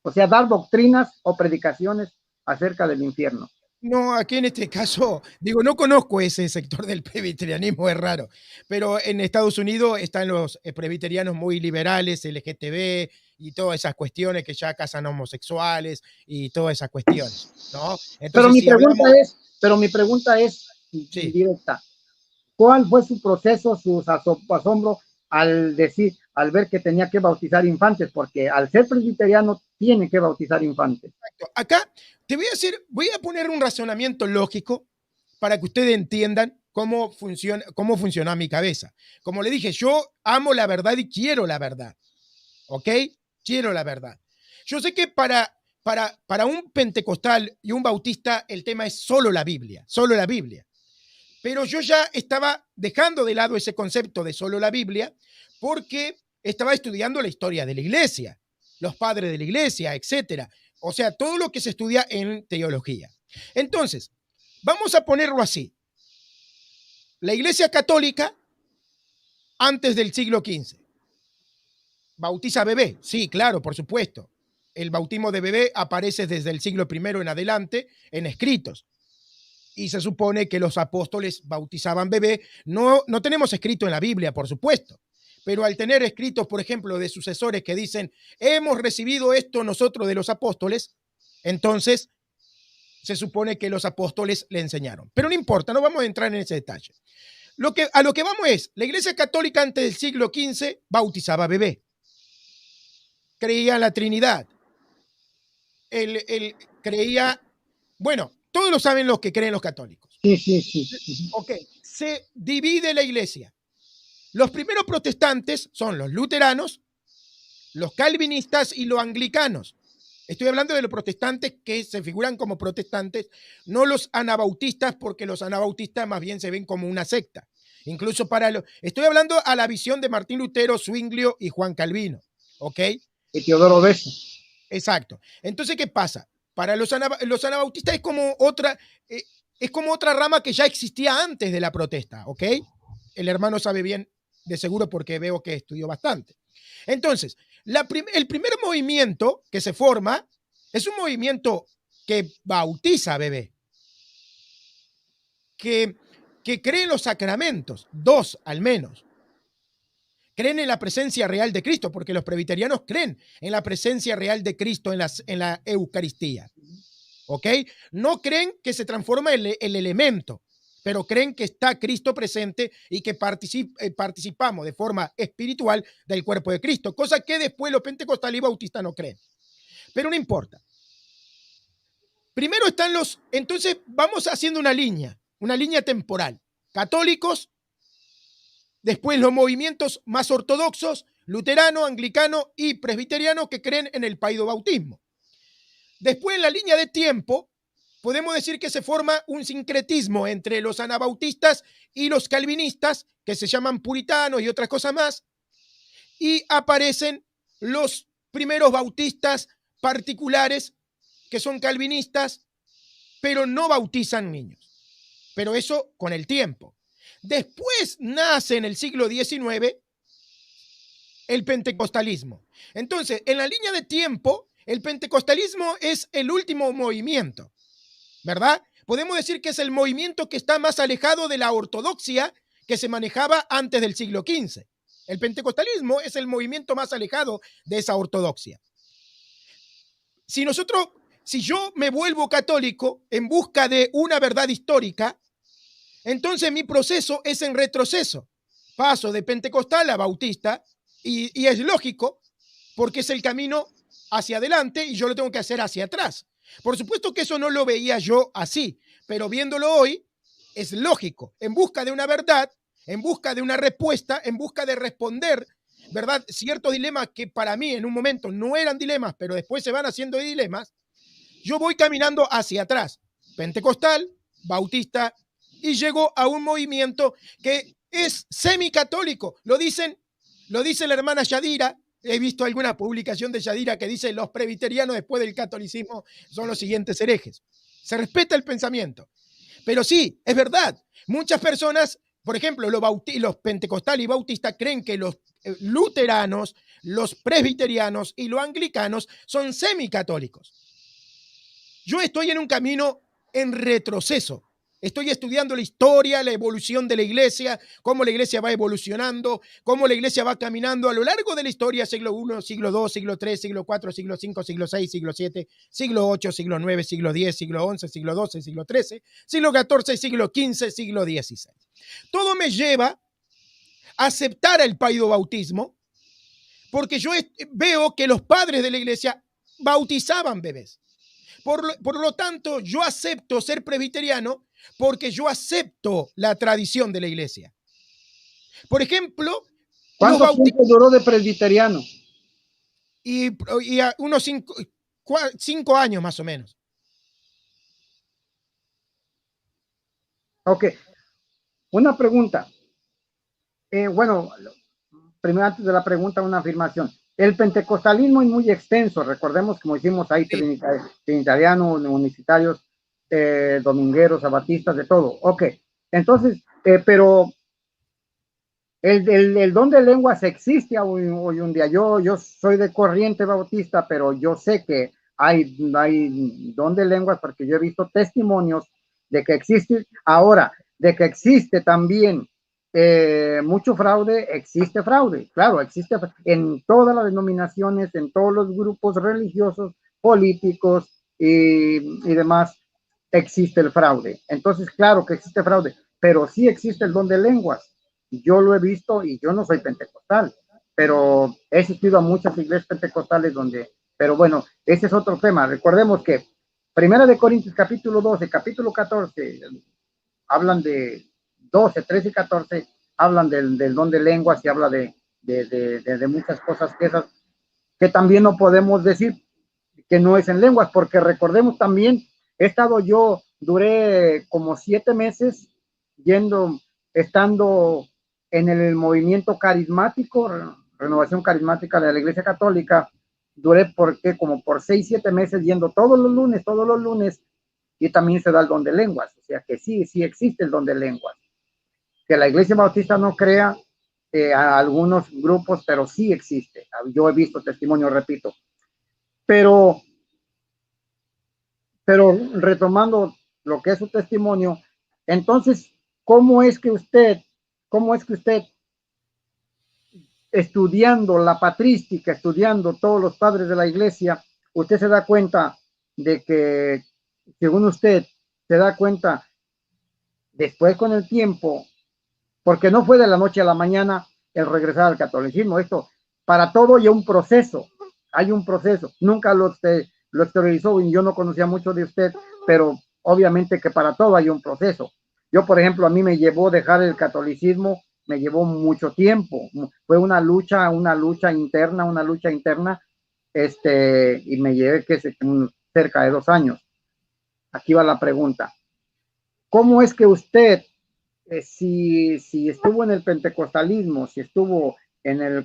O sea, dar doctrinas o predicaciones acerca del infierno. No, aquí en este caso, digo, no conozco ese sector del presbiterianismo, es raro, pero en Estados Unidos están los presbiterianos muy liberales, LGTB y todas esas cuestiones que ya casan homosexuales y todas esas cuestiones, ¿no? Pero Entonces, mi si pregunta hablamos, es, pero mi pregunta es sí, directa. ¿Cuál fue su proceso, su asombro al ver que tenía que bautizar infantes? Porque al ser presbiteriano tiene que bautizar infantes. acá voy a poner un razonamiento lógico para que ustedes entiendan cómo funciona mi cabeza. Como le dije, yo amo la verdad y quiero la verdad. ¿Ok? Quiero la verdad. Yo sé que para un pentecostal y un bautista el tema es solo la Biblia, solo la Biblia. Pero yo ya estaba dejando de lado ese concepto de solo la Biblia porque estaba estudiando la historia de la iglesia, los padres de la iglesia, etcétera. O sea, todo lo que se estudia en teología. Entonces, vamos a ponerlo así. La iglesia católica, antes del siglo XV, ¿bautiza bebé? Sí, claro, por supuesto. El bautismo de bebé aparece desde el siglo I en adelante en escritos. Y se supone que los apóstoles bautizaban bebé. No tenemos escrito en la Biblia, por supuesto. Pero al tener escritos, por ejemplo, de sucesores que dicen, hemos recibido esto nosotros de los apóstoles, entonces se supone que los apóstoles le enseñaron. Pero no importa, no vamos a entrar en ese detalle. A lo que vamos es, la Iglesia Católica antes del siglo XV bautizaba bebé. Creía en la Trinidad. Él creía, bueno, todos lo saben los que creen los católicos. Sí, sí, sí. Ok, se divide la iglesia. Los primeros protestantes son los luteranos, los calvinistas y los anglicanos. Estoy hablando de los protestantes que se figuran como protestantes, no los anabautistas, porque los anabautistas más bien se ven como una secta. Incluso estoy hablando a la visión de Martín Lutero, Zwinglio y Juan Calvino. ¿Ok? Y Teodoro Beza. Exacto. Entonces, ¿qué pasa? Para los anabautistas es como otra rama que ya existía antes de la protesta, ¿ok? El hermano sabe bien, de seguro, porque veo que estudió bastante. Entonces, el primer movimiento que se forma es un movimiento que bautiza a bebé, que cree en los sacramentos, dos al menos. Creen en la presencia real de Cristo, porque los presbiterianos creen en la presencia real de Cristo en la Eucaristía. ¿Ok? No creen que se transforma el elemento, pero creen que está Cristo presente y que participamos de forma espiritual del cuerpo de Cristo, cosa que después los pentecostales y bautistas no creen. Pero no importa. Primero están entonces vamos haciendo una línea temporal. Católicos, después los movimientos más ortodoxos, luterano, anglicano y presbiteriano, que creen en el paidobautismo. Después, en la línea de tiempo, podemos decir que se forma un sincretismo entre los anabautistas y los calvinistas, que se llaman puritanos y otras cosas más, y aparecen los primeros bautistas particulares, que son calvinistas, pero no bautizan niños. Pero eso con el tiempo. Después nace en el siglo XIX el pentecostalismo. Entonces, en la línea de tiempo, el pentecostalismo es el último movimiento, ¿verdad? Podemos decir que es el movimiento que está más alejado de la ortodoxia que se manejaba antes del siglo XV. El pentecostalismo es el movimiento más alejado de esa ortodoxia. Si nosotros si yo me vuelvo católico en busca de una verdad histórica, entonces mi proceso es en retroceso. Paso de pentecostal a bautista y es lógico porque es el camino hacia adelante y yo lo tengo que hacer hacia atrás. Por supuesto que eso no lo veía yo así, pero viéndolo hoy es lógico, en busca de una verdad, en busca de una respuesta, en busca de responder, ¿verdad? Ciertos dilemas que para mí en un momento no eran dilemas, pero después se van haciendo dilemas, yo voy caminando hacia atrás, pentecostal, bautista, y llego a un movimiento que es semicatólico. Lo dice la hermana Yadira. He visto alguna publicación de Yadira que dice los presbiterianos después del catolicismo son los siguientes herejes. Se respeta el pensamiento. Pero sí, es verdad. Muchas personas, por ejemplo, los pentecostales y bautistas creen que los luteranos, los presbiterianos y los anglicanos son semicatólicos. Yo estoy en un camino en retroceso. Estoy estudiando la historia, la evolución de la iglesia, cómo la iglesia va evolucionando, cómo la iglesia va caminando a lo largo de la historia, siglo I, siglo II, siglo III, siglo IV, siglo V, siglo VI, siglo VII, siglo VIII, siglo IX, siglo X, siglo XI, siglo XII, siglo XIII, siglo XIV, siglo XV, siglo XVI. Todo me lleva a aceptar el paidobautismo porque yo veo que los padres de la iglesia bautizaban bebés. Por lo tanto, yo acepto ser presbiteriano porque yo acepto la tradición de la iglesia. Por ejemplo, ¿cuánto tiempo duró de presbiteriano? Y a unos 5 años más o menos. Ok. Una pregunta. Bueno, primero antes de la pregunta, una afirmación. El pentecostalismo es muy extenso, recordemos como hicimos ahí, sí. Trinitarianos, universitarios, domingueros, sabatistas, de todo. Ok, entonces, pero el don de lenguas existe hoy un día. Yo soy de corriente bautista, pero yo sé que hay don de lenguas porque yo he visto testimonios de que existe. Ahora, de que existe también mucho fraude, existe fraude, claro, existe en todas las denominaciones, en todos los grupos religiosos, políticos y demás, existe el fraude. Entonces, claro que existe fraude, pero sí existe el don de lenguas. Yo lo he visto y yo no soy pentecostal, pero he asistido a muchas iglesias pentecostales pero bueno, ese es otro tema. Recordemos que Primera de Corintios capítulo 12, capítulo 14, hablan de 12, 13 y 14, hablan del don de lenguas y habla de muchas cosas que también no podemos decir que no es en lenguas, porque recordemos también, duré como 7 meses estando en el movimiento carismático, renovación carismática de la Iglesia Católica. Duré como por 6, 7 meses yendo todos los lunes, y también se da el don de lenguas, o sea que sí existe el don de lenguas. Que la Iglesia Bautista no crea a algunos grupos, pero sí existe. Yo he visto testimonios, repito. Pero retomando lo que es su testimonio, entonces, ¿cómo es que usted, estudiando la patrística, estudiando todos los padres de la iglesia, usted se da cuenta de que, según usted, se da cuenta después con el tiempo, porque no fue de la noche a la mañana el regresar al catolicismo? Esto, para todo hay un proceso, nunca lo exteriorizó y yo no conocía mucho de usted, pero obviamente que para todo hay un proceso. Yo, por ejemplo, a mí me llevó dejar el catolicismo, me llevó mucho tiempo, fue una lucha interna, y me llevé cerca de 2 años. Aquí va la pregunta. ¿Cómo es que usted, si estuvo en el pentecostalismo, si estuvo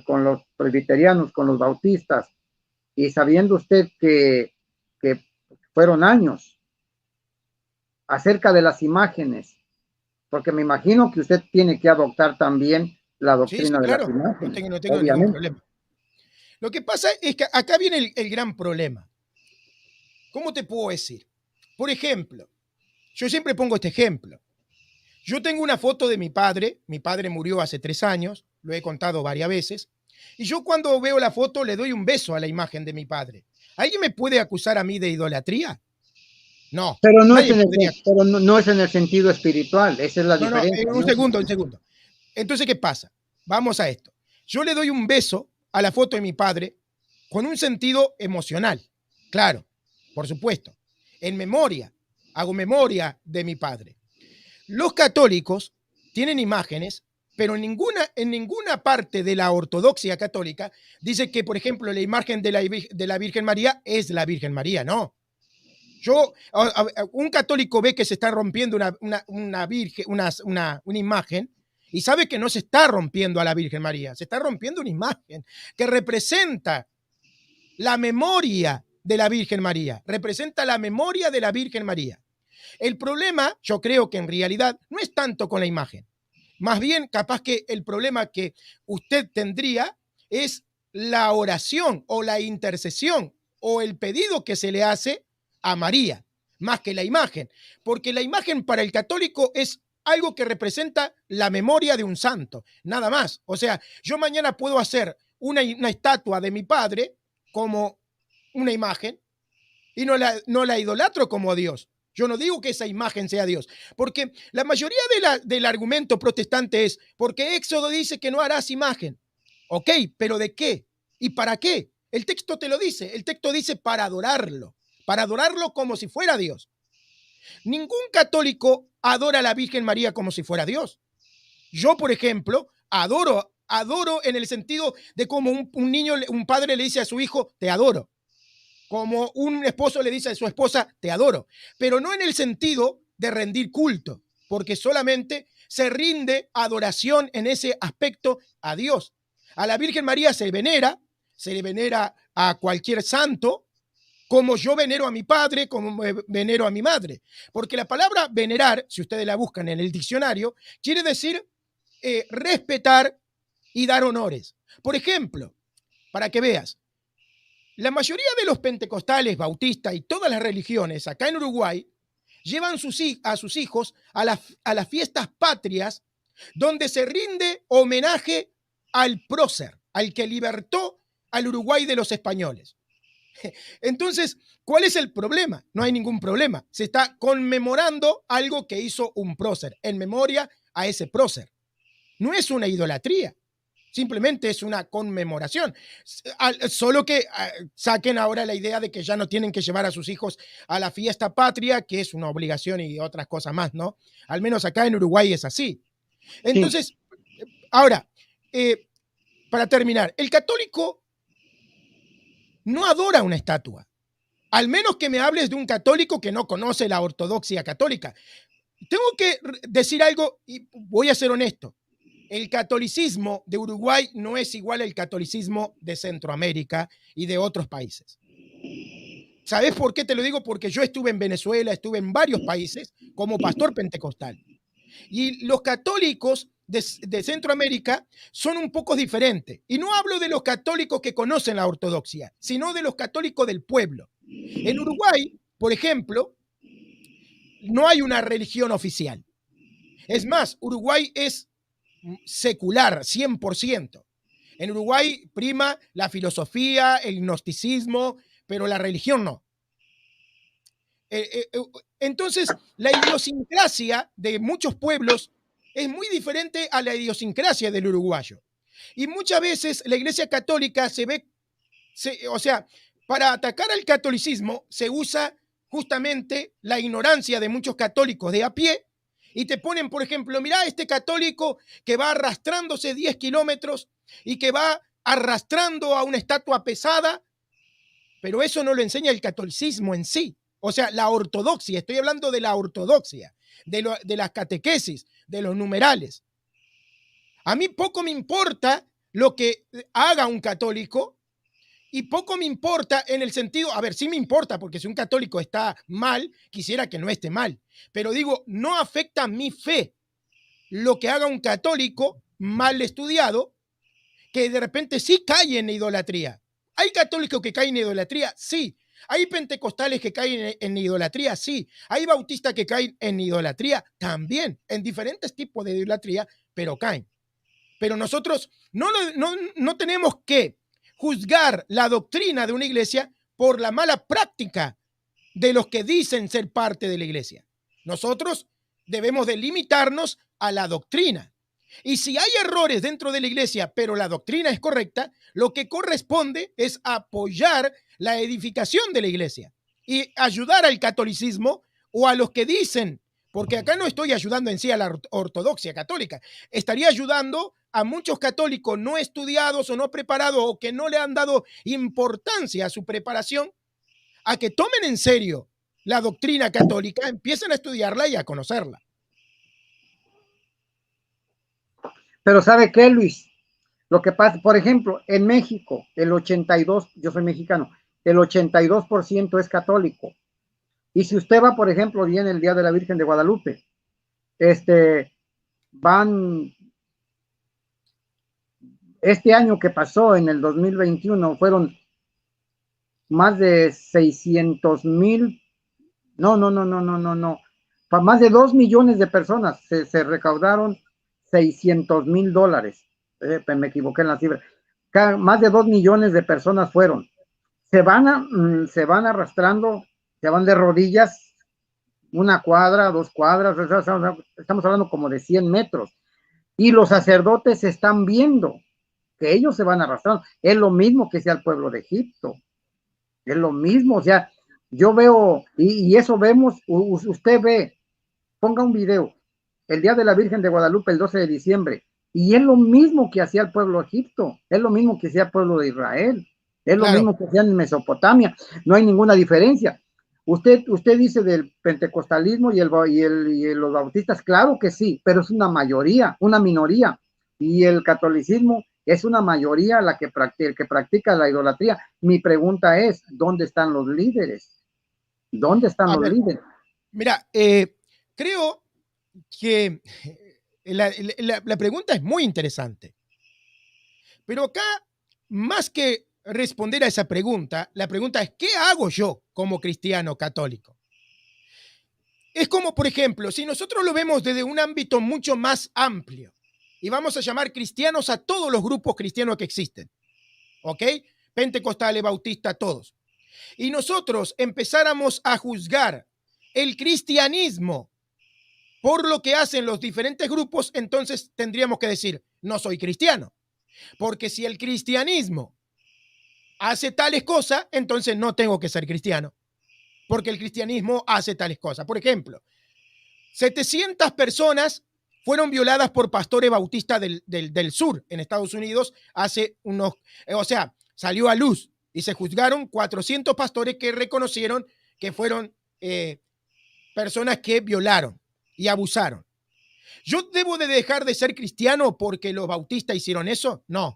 con los presbiterianos, con los bautistas, y sabiendo usted que fueron años acerca de las imágenes, porque me imagino que usted tiene que adoptar también la doctrina de las imágenes? No tengo ningún problema. Lo que pasa es que acá viene el gran problema. ¿Cómo te puedo decir? Por ejemplo, yo siempre pongo este ejemplo. Yo tengo una foto de mi padre murió hace 3 años, lo he contado varias veces, y yo cuando veo la foto le doy un beso a la imagen de mi padre. ¿Alguien me puede acusar a mí de idolatría? No. Pero no es Nadie en el, podría. pero no es en el sentido espiritual, esa es la No, diferencia. un segundo, un segundo. Entonces, ¿qué pasa? Vamos a esto. Yo le doy un beso a la foto de mi padre con un sentido emocional. Claro, por supuesto. En memoria, hago memoria de mi padre. Los católicos tienen imágenes, pero en ninguna parte de la ortodoxia católica dice que, por ejemplo, la imagen de la Virgen María es la Virgen María, no. Un católico ve que se está rompiendo una imagen y sabe que no se está rompiendo a la Virgen María, se está rompiendo una imagen que representa la memoria de la Virgen María, representa la memoria de la Virgen María. El problema, yo creo que en realidad no es tanto con la imagen, más bien capaz que el problema que usted tendría es la oración o la intercesión o el pedido que se le hace a María, más que la imagen, porque la imagen para el católico es algo que representa la memoria de un santo, nada más. O sea, yo mañana puedo hacer una estatua de mi padre como una imagen y no la idolatro como a Dios. Yo no digo que esa imagen sea Dios, porque la mayoría del argumento protestante es porque Éxodo dice que no harás imagen. Ok, pero ¿de qué? ¿Y para qué? El texto te lo dice, el texto dice para adorarlo como si fuera Dios. Ningún católico adora a la Virgen María como si fuera Dios. Yo, por ejemplo, adoro en el sentido de como un niño, un padre le dice a su hijo, te adoro. Como un esposo le dice a su esposa, te adoro. Pero no en el sentido de rendir culto, porque solamente se rinde adoración en ese aspecto a Dios. A la Virgen María se le venera a cualquier santo, como yo venero a mi padre, como venero a mi madre. Porque la palabra venerar, si ustedes la buscan en el diccionario, quiere decir respetar y dar honores. Por ejemplo, para que veas, la mayoría de los pentecostales, bautistas y todas las religiones acá en Uruguay llevan a sus hijos a las fiestas patrias donde se rinde homenaje al prócer, al que libertó al Uruguay de los españoles. Entonces, ¿cuál es el problema? No hay ningún problema. Se está conmemorando algo que hizo un prócer, en memoria a ese prócer. No es una idolatría, simplemente es una conmemoración. Solo que saquen ahora la idea de que ya no tienen que llevar a sus hijos a la fiesta patria, que es una obligación y otras cosas más, ¿no? Al menos acá en Uruguay es así. Entonces, ahora, para terminar, el católico no adora una estatua. Al menos que me hables de un católico que no conoce la ortodoxia católica. Tengo que decir algo y voy a ser honesto. El catolicismo de Uruguay no es igual al catolicismo de Centroamérica y de otros países. ¿Sabes por qué te lo digo? Porque yo estuve en Venezuela, estuve en varios países como pastor pentecostal. Y los católicos de Centroamérica son un poco diferentes. Y no hablo de los católicos que conocen la ortodoxia, sino de los católicos del pueblo. En Uruguay, por ejemplo, no hay una religión oficial. Es más, Uruguay es secular, 100%. En Uruguay prima la filosofía, el gnosticismo, pero la religión no. Entonces, la idiosincrasia de muchos pueblos es muy diferente a la idiosincrasia del uruguayo. Y muchas veces la Iglesia Católica o sea, para atacar al catolicismo se usa justamente la ignorancia de muchos católicos de a pie y te ponen, por ejemplo, mirá este católico que va arrastrándose 10 kilómetros y que va arrastrando a una estatua pesada, pero eso no lo enseña el catolicismo en sí. O sea, la ortodoxia, estoy hablando de la ortodoxia, de las catequesis, de los numerales. A mí poco me importa lo que haga un católico y poco me importa en el sentido, a ver, sí me importa, porque si un católico está mal, quisiera que no esté mal, pero digo, no afecta mi fe lo que haga un católico mal estudiado, que de repente sí cae en idolatría. ¿Hay católicos que caen en idolatría? Sí. ¿Hay pentecostales que caen en idolatría? Sí. ¿Hay bautistas que caen en idolatría? También. En diferentes tipos de idolatría, pero caen. Pero nosotros no tenemos que juzgar la doctrina de una iglesia por la mala práctica de los que dicen ser parte de la iglesia. Nosotros debemos de limitarnos a la doctrina. Y si hay errores dentro de la iglesia, pero la doctrina es correcta, lo que corresponde es apoyar la edificación de la iglesia y ayudar al catolicismo o a los que dicen, porque acá no estoy ayudando en sí a la ortodoxia católica, estaría ayudando a muchos católicos no estudiados o no preparados o que no le han dado importancia a su preparación, a que tomen en serio la doctrina católica, empiecen a estudiarla y a conocerla. Pero ¿sabe qué, Luis? Lo que pasa, por ejemplo, en México, el 82, yo soy mexicano, el 82% es católico. Y si usted va, por ejemplo, viene el Día de la Virgen de Guadalupe, van, este año que pasó, en el 2021, fueron más de 600,000, más de 2 millones de personas, se recaudaron $600,000, me equivoqué en la cifra, más de 2 millones de personas fueron, se van arrastrando, se van de rodillas, 1 cuadra, 2 cuadras, estamos hablando como de 100 metros, y los sacerdotes están viendo que ellos se van arrastrando, es lo mismo que sea el pueblo de Egipto, es lo mismo, o sea, yo veo, y eso vemos, usted ve, ponga un video, el Día de la Virgen de Guadalupe, el 12 de diciembre, y es lo mismo que hacía el pueblo de Egipto, es lo mismo que hacía el pueblo de Israel, es lo mismo que hacían en Mesopotamia, no hay ninguna diferencia. Usted dice del pentecostalismo y los bautistas, claro que sí, pero es una mayoría, una minoría, y el catolicismo es una mayoría la que practica la idolatría. Mi pregunta es, ¿dónde están los líderes? ¿Dónde están los líderes? Mira, creo que la pregunta es muy interesante, pero acá, más que responder a esa pregunta, la pregunta es, ¿qué hago yo como cristiano católico? Es como, por ejemplo, si nosotros lo vemos desde un ámbito mucho más amplio y vamos a llamar cristianos a todos los grupos cristianos que existen, ¿ok? Pentecostales, bautistas, todos. Y nosotros empezáramos a juzgar el cristianismo por lo que hacen los diferentes grupos, entonces tendríamos que decir, no soy cristiano. Porque si el cristianismo hace tales cosas, entonces no tengo que ser cristiano. Porque el cristianismo hace tales cosas. Por ejemplo, 700 personas fueron violadas por pastores bautistas del sur en Estados Unidos hace unos, salió a luz y se juzgaron 400 pastores que reconocieron que fueron personas que violaron y abusaron. ¿Yo debo de dejar de ser cristiano porque los bautistas hicieron eso? No.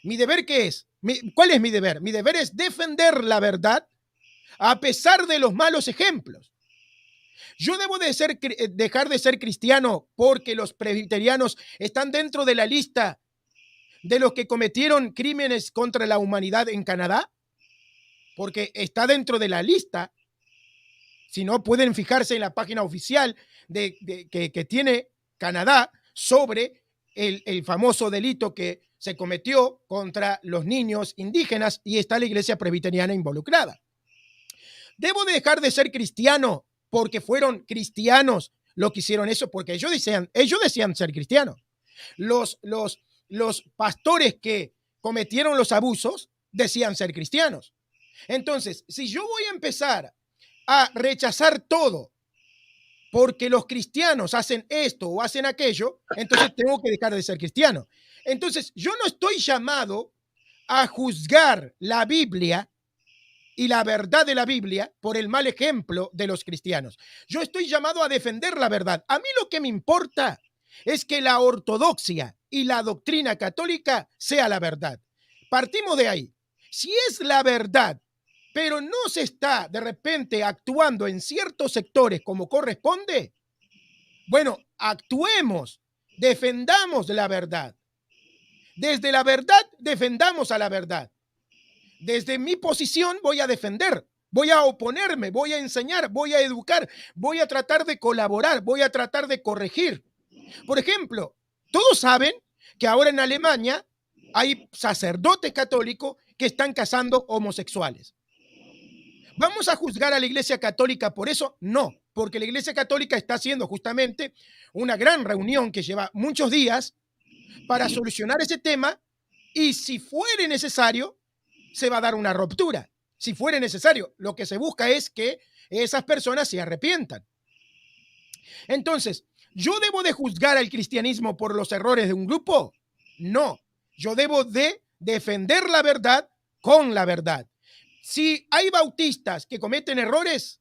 ¿Mi deber qué es? ¿Cuál es mi deber? Mi deber es defender la verdad a pesar de los malos ejemplos. Yo debo de dejar de ser cristiano porque los presbiterianos están dentro de la lista de los que cometieron crímenes contra la humanidad en Canadá, porque está dentro de la lista. Si no, pueden fijarse en la página oficial que tiene Canadá sobre el famoso delito que se cometió contra los niños indígenas, y está la iglesia presbiteriana involucrada. Debo dejar de ser cristiano porque fueron cristianos los que hicieron eso, porque ellos decían ser cristianos. Los pastores que cometieron los abusos decían ser cristianos. Entonces, si yo voy a empezar a rechazar todo porque los cristianos hacen esto o hacen aquello, entonces tengo que dejar de ser cristiano. Entonces, yo no estoy llamado a juzgar la Biblia y la verdad de la Biblia por el mal ejemplo de los cristianos. Yo estoy llamado a defender la verdad. A mí lo que me importa es que la ortodoxia y la doctrina católica sea la verdad. Partimos de ahí. Si es la verdad, pero no se está de repente actuando en ciertos sectores como corresponde, bueno, actuemos, defendamos la verdad. Desde la verdad, defendamos a la verdad. Desde mi posición voy a defender, voy a oponerme, voy a enseñar, voy a educar, voy a tratar de colaborar, voy a tratar de corregir. Por ejemplo, todos saben que ahora en Alemania hay sacerdotes católicos que están casando homosexuales. ¿Vamos a juzgar a la Iglesia Católica por eso? No, porque la Iglesia Católica está haciendo justamente una gran reunión que lleva muchos días para solucionar ese tema y si fuere necesario, se va a dar una ruptura. Si fuere necesario, lo que se busca es que esas personas se arrepientan. Entonces, ¿yo debo de juzgar al cristianismo por los errores de un grupo? No, yo debo de defender la verdad con la verdad. Si hay bautistas que cometen errores,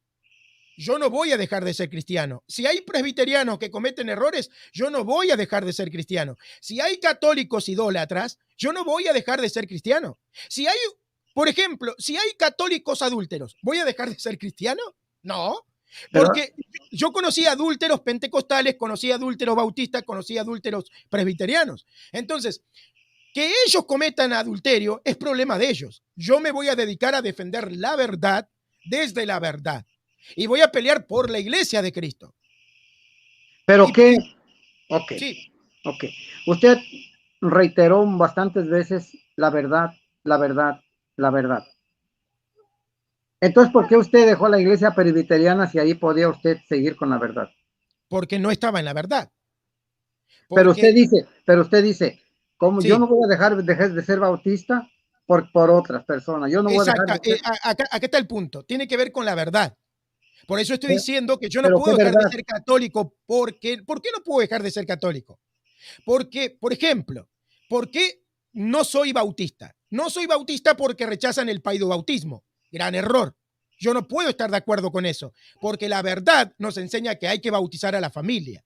yo no voy a dejar de ser cristiano. Si hay presbiterianos que cometen errores, yo no voy a dejar de ser cristiano. Si hay católicos idólatras, yo no voy a dejar de ser cristiano. Si hay, por ejemplo, si hay católicos adúlteros, ¿voy a dejar de ser cristiano? No, porque yo conocí adúlteros pentecostales, conocí adúlteros bautistas, conocí adúlteros presbiterianos. Entonces, que ellos cometan adulterio es problema de ellos. Yo me voy a dedicar a defender la verdad desde la verdad. Y voy a pelear por la iglesia de Cristo. Pero y, qué, ok, sí. ok. Usted reiteró bastantes veces la verdad, la verdad, la verdad. Entonces, ¿por qué usted dejó la iglesia presbiteriana si ahí podía usted seguir con la verdad? Porque no estaba en la verdad. Pero usted dice, como sí. yo no voy a dejar de ser bautista por otras personas. Yo no voy a dejar Exacto. de ser... Acá está el punto. Tiene que ver con la verdad. Por eso estoy diciendo que yo no Pero puedo qué dejar de verdad. ser católico. ¿Por qué no puedo dejar de ser católico? Porque, por ejemplo, ¿por qué no soy bautista? No soy bautista porque rechazan el paidobautismo. Gran error. Yo no puedo estar de acuerdo con eso, porque la verdad nos enseña que hay que bautizar a la familia.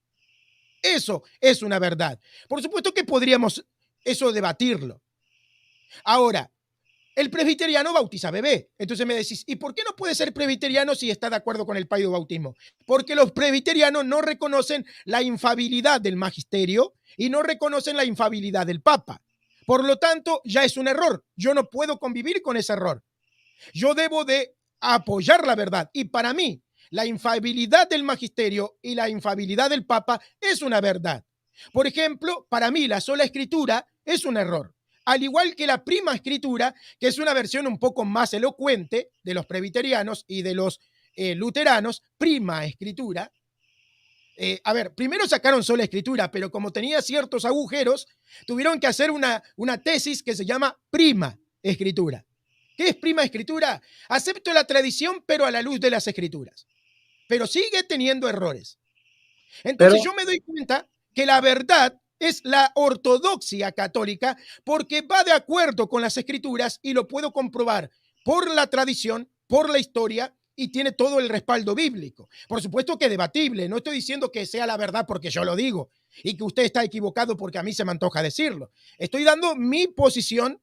Eso es una verdad. Por supuesto que podríamos eso debatirlo. Ahora, el presbiteriano bautiza bebé. Entonces me decís, ¿y por qué no puede ser presbiteriano si está de acuerdo con el paidobautismo? Porque los presbiterianos no reconocen la infabilidad del magisterio y no reconocen la infabilidad del papa. Por lo tanto, ya es un error. Yo no puedo convivir con ese error. Yo debo de apoyar la verdad. Y para mí, la infabilidad del magisterio y la infabilidad del papa es una verdad. Por ejemplo, para mí la sola escritura es un error. Al igual que la prima escritura, que es una versión un poco más elocuente de los presbiterianos y de los luteranos, prima escritura. A ver, primero sacaron sola escritura, pero como tenía ciertos agujeros, tuvieron que hacer una tesis que se llama prima escritura. ¿Qué es prima escritura? Acepto la tradición, pero a la luz de las escrituras. Pero sigue teniendo errores. Entonces yo me doy cuenta que la verdad es la ortodoxia católica porque va de acuerdo con las escrituras y lo puedo comprobar por la tradición, por la historia y tiene todo el respaldo bíblico. Por supuesto que debatible, no estoy diciendo que sea la verdad porque yo lo digo y que usted está equivocado porque a mí se me antoja decirlo. Estoy dando mi posición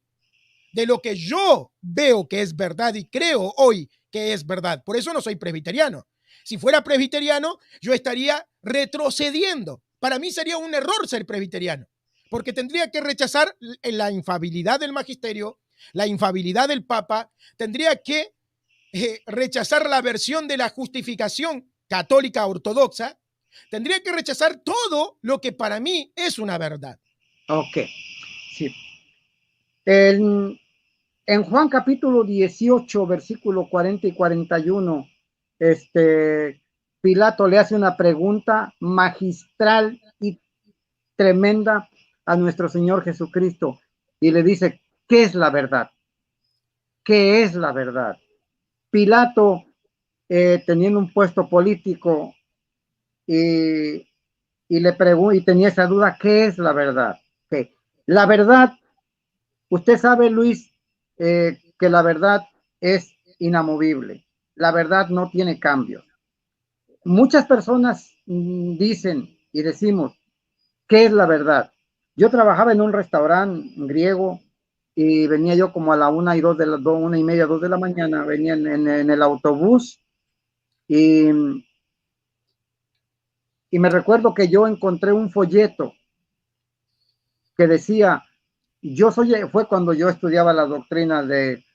de lo que yo veo que es verdad y creo hoy que es verdad. Por eso no soy presbiteriano. Si fuera presbiteriano, yo estaría retrocediendo. Para mí sería un error ser presbiteriano, porque tendría que rechazar la infabilidad del magisterio, la infabilidad del papa, tendría que rechazar la versión de la justificación católica ortodoxa, tendría que rechazar todo lo que para mí es una verdad. Ok, sí. En Juan capítulo 18, versículo 40 y 41, Pilato le hace una pregunta magistral y tremenda a nuestro Señor Jesucristo y le dice, ¿qué es la verdad? ¿Qué es la verdad? Pilato, teniendo un puesto político y le pregunta y tenía esa duda, ¿qué es la verdad? ¿Qué? La verdad, usted sabe, Luis, que la verdad es inamovible. La verdad no tiene cambio. Muchas personas dicen y decimos, ¿qué es la verdad? Yo trabajaba en un restaurante griego y venía yo como a la 1:30, 2 de la mañana, venía en el autobús y me recuerdo que yo encontré un folleto que decía, fue cuando yo estudiaba las doctrinas de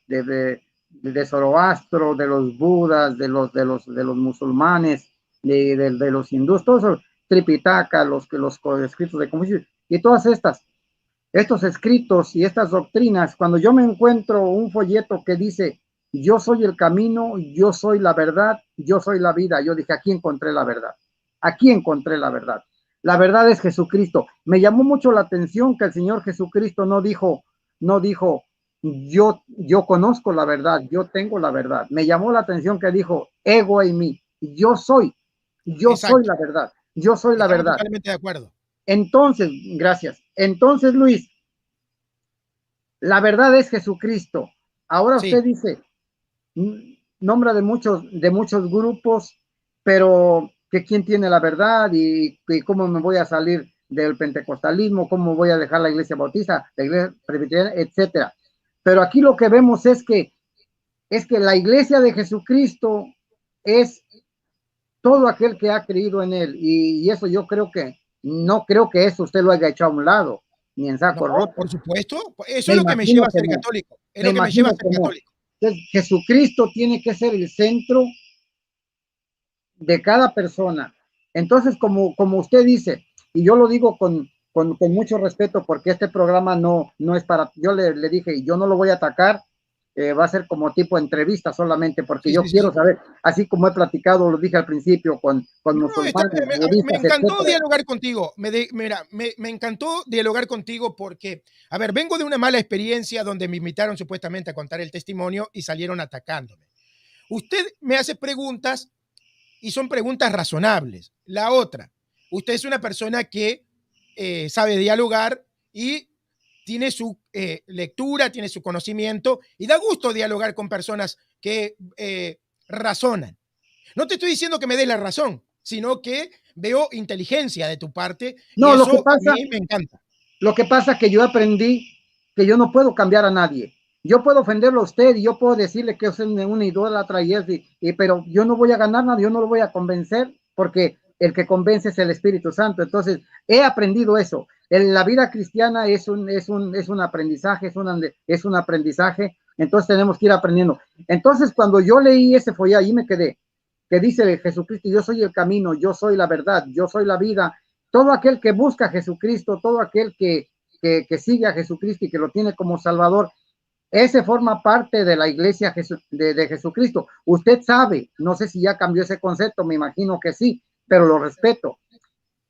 Zoroastro, de los budas, de los musulmanes, de los hindúes, todos esos, Tripitaka, los escritos de Confucio, y todas estos escritos y estas doctrinas, cuando yo me encuentro un folleto que dice yo soy el camino, yo soy la verdad, yo soy la vida. Yo dije, aquí encontré la verdad, aquí encontré la verdad. La verdad es Jesucristo. Me llamó mucho la atención que el Señor Jesucristo no dijo, yo conozco la verdad, yo tengo la verdad. Me llamó la atención que dijo, ego en mí, yo soy Exacto. la verdad, yo soy la Estamos verdad. totalmente de acuerdo. Entonces, gracias. Entonces, Luis, la verdad es Jesucristo. Ahora usted Sí. dice, nombra de muchos grupos, pero que quién tiene la verdad y cómo me voy a salir del pentecostalismo, cómo voy a dejar la iglesia bautista, la iglesia presbiteriana, etcétera. Pero aquí lo que vemos es que la iglesia de Jesucristo es todo aquel que ha creído en él, y eso yo creo que no creo que eso usted lo haya hecho a un lado, ni en No, saco roto. por supuesto. Eso Me es lo que me lleva imagino a que ser no, católico. Es me lo que me lleva a imagino ser que no. católico. Entonces, Jesucristo tiene que ser el centro de cada persona. Entonces, como usted dice, y yo lo digo con mucho respeto, porque este programa no es para, yo le dije, yo no lo voy a atacar, va a ser como tipo entrevista solamente, porque Sí, yo sí, sí, quiero sí. saber, así como he platicado, lo dije al principio, con No, musulmanes, a mí me budistas, encantó etcétera. dialogar contigo. Mira, me encantó dialogar contigo porque, a ver, vengo de una mala experiencia donde me invitaron supuestamente a contar el testimonio y salieron atacándome. Usted me hace preguntas y son preguntas razonables. La otra, usted es una persona que sabe dialogar y tiene su lectura, tiene su conocimiento y da gusto dialogar con personas que razonan. No te estoy diciendo que me des la razón, sino que veo inteligencia de tu parte y No, eso a mí me encanta. lo que pasa es que yo aprendí que yo no puedo cambiar a nadie. Yo puedo ofenderlo a usted y yo puedo decirle que es una idólatra pero yo no voy a ganar nada, yo no lo voy a convencer porque el que convence es el Espíritu Santo. Entonces, he aprendido eso. La vida cristiana es un aprendizaje, es un aprendizaje. Entonces, tenemos que ir aprendiendo. Entonces, cuando yo leí ese folleto, ahí me quedé, que dice Jesucristo, yo soy el camino, yo soy la verdad, yo soy la vida. Todo aquel que busca a Jesucristo, todo aquel que sigue a Jesucristo y que lo tiene como Salvador, ese forma parte de la iglesia de Jesucristo. Usted sabe, no sé si ya cambió ese concepto, me imagino que sí, pero lo respeto,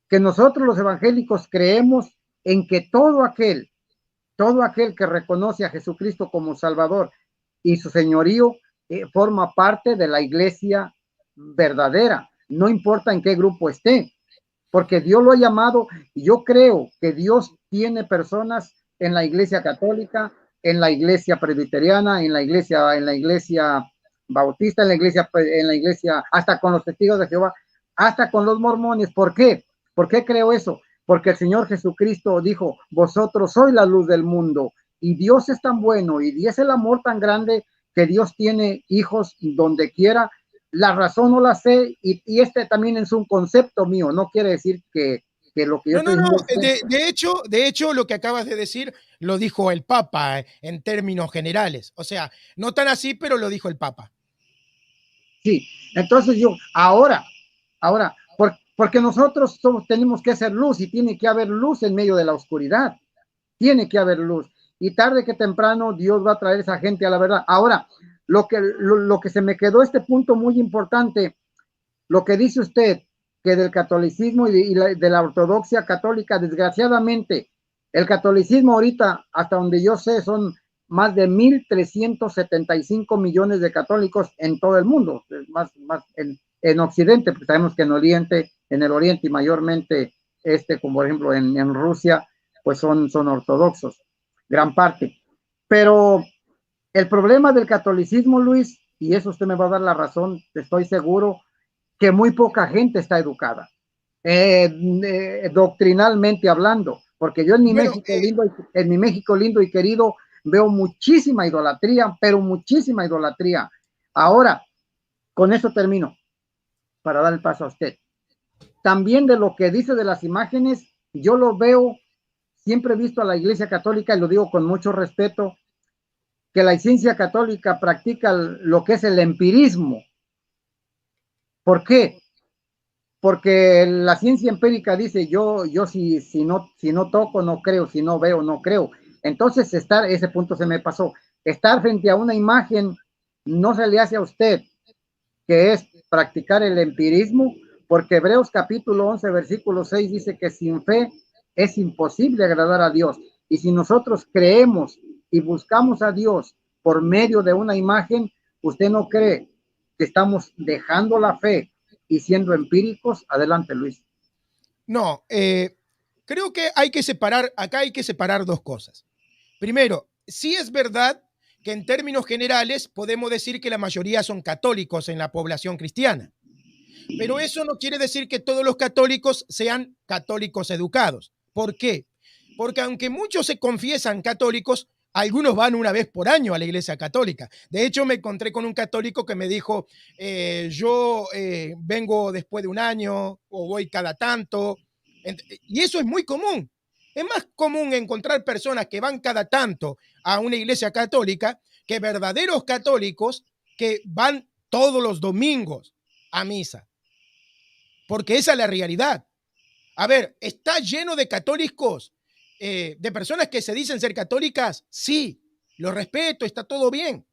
que nosotros los evangélicos creemos en que todo aquel que reconoce a Jesucristo como Salvador y su señorío, forma parte de la iglesia verdadera, no importa en qué grupo esté, porque Dios lo ha llamado. Y yo creo que Dios tiene personas en la iglesia católica, en la iglesia presbiteriana, en la iglesia bautista, en la iglesia, hasta con los testigos de Jehová, hasta con los mormones. ¿Por qué? ¿Por qué creo eso? Porque el Señor Jesucristo dijo, vosotros sois la luz del mundo, y Dios es tan bueno y es el amor tan grande que Dios tiene hijos donde quiera. La razón no la sé, y este también es un concepto mío, no quiere decir que lo que yo No, no, estoy no. diciendo es De hecho, lo que acabas de decir lo dijo el Papa en términos generales. O sea, no tan así, pero lo dijo el Papa. sí. Entonces ahora, porque nosotros tenemos que hacer luz y tiene que haber luz en medio de la oscuridad, tiene que haber luz, y tarde que temprano Dios va a traer a esa gente a la verdad. Ahora, lo que se me quedó este punto muy importante, lo que dice usted, que del catolicismo de la ortodoxia católica, desgraciadamente, el catolicismo ahorita, hasta donde yo sé, son más de 1.375 millones de católicos en todo el mundo, más en Occidente, porque sabemos que en el Oriente y mayormente, como por ejemplo en Rusia, pues son ortodoxos, gran parte. Pero el problema del catolicismo, Luis, y eso usted me va a dar la razón, estoy seguro, que muy poca gente está educada, doctrinalmente hablando, porque yo Bueno, en mi México lindo y querido veo muchísima idolatría, pero muchísima idolatría. Ahora, con eso termino, para dar el paso a usted. También de lo que dice de las imágenes, yo lo veo, siempre he visto a la Iglesia Católica, y lo digo con mucho respeto, que la Iglesia Católica practica lo que es el empirismo. ¿Por qué? Porque la ciencia empírica dice, yo si no toco, no creo, si no veo, no creo. Entonces, ese punto se me pasó, estar frente a una imagen ¿no se le hace a usted que es practicar el empirismo? Porque Hebreos capítulo 11, versículo 6 dice que sin fe es imposible agradar a Dios. Y si nosotros creemos y buscamos a Dios por medio de una imagen, ¿usted no cree que estamos dejando la fe y siendo empíricos? Adelante, Luis. No, creo que acá hay que separar dos cosas. Primero, sí es verdad que en términos generales podemos decir que la mayoría son católicos en la población cristiana, pero eso no quiere decir que todos los católicos sean católicos educados. ¿Por qué? Porque aunque muchos se confiesan católicos, algunos van una vez por año a la iglesia católica. De hecho, me encontré con un católico que me dijo, yo vengo después de un año o voy cada tanto. Y eso es muy común. Es más común encontrar personas que van cada tanto a una iglesia católica que verdaderos católicos que van todos los domingos a misa. Porque esa es la realidad. A ver, ¿está lleno de católicos, de personas que se dicen ser católicas? Sí, lo respeto, está todo bien.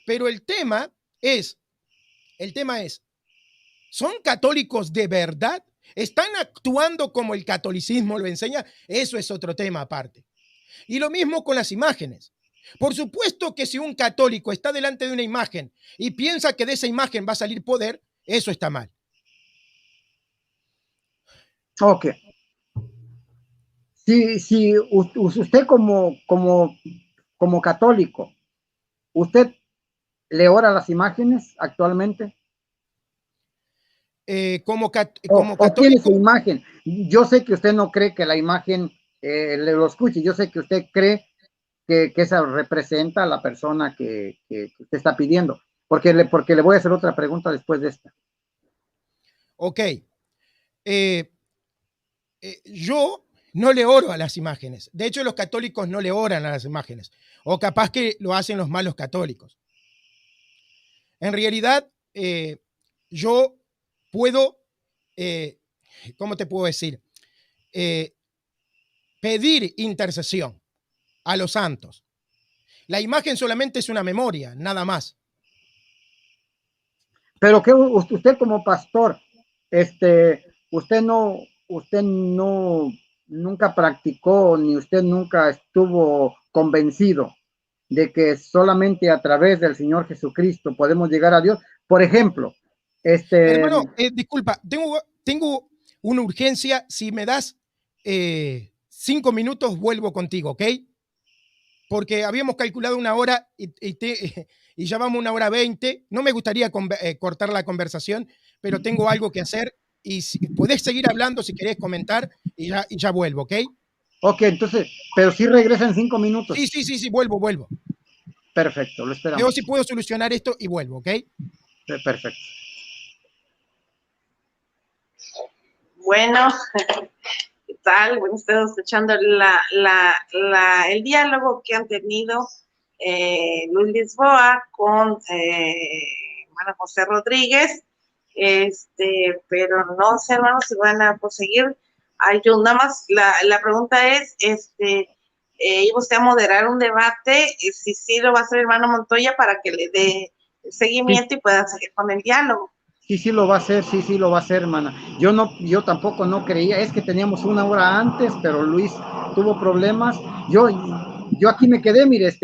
Pero el tema es, ¿son católicos de verdad? ¿Están actuando como el catolicismo lo enseña? Eso es otro tema aparte. Y lo mismo con las imágenes. Por supuesto que si un católico está delante de una imagen y piensa que de esa imagen va a salir poder, eso está mal. Ok. Si usted como católico, ¿usted le ora a las imágenes actualmente? Como ¿O tiene su católico, imagen? Yo sé que usted no cree que la imagen le lo escuche. Yo sé que usted cree que esa representa a la persona que usted está pidiendo. Porque le voy a hacer otra pregunta después de esta. ok. Yo no le oro a las imágenes. De hecho, los católicos no le oran a las imágenes. O capaz que lo hacen los malos católicos. En realidad, yo puedo, ¿cómo te puedo decir? Pedir intercesión a los santos. La imagen solamente es una memoria, nada más. Pero que usted como pastor, usted no nunca practicó ni usted nunca estuvo convencido de que solamente a través del Señor Jesucristo podemos llegar a Dios. Por ejemplo, Hermano, disculpa, tengo una urgencia. Si me das 5 minutos, vuelvo contigo, ¿ok? Porque habíamos calculado una hora y ya vamos 1 hora 20. No me gustaría cortar la conversación, pero tengo algo que hacer y podés seguir hablando si querés comentar y ya vuelvo, ¿ok? Ok, entonces, pero sí regresa en 5 minutos. Sí, vuelvo. Perfecto, lo Veo esperamos. si puedo solucionar esto y vuelvo, ¿ok? Perfecto. Bueno, ¿qué tal? Bueno, estoy escuchando el diálogo que han tenido Luis Lisboa con José Rodríguez, pero no sé, hermanos, si van a proseguir. Yo nada más, la pregunta es, ¿iba usted a moderar un debate? Si sí lo va a hacer hermano Montoya para que le dé seguimiento y pueda seguir con el diálogo. Sí lo va a hacer, sí lo va a hacer, hermana. Yo tampoco no creía, es que teníamos 1 hora antes, pero Luis tuvo problemas. Yo aquí me quedé, mire,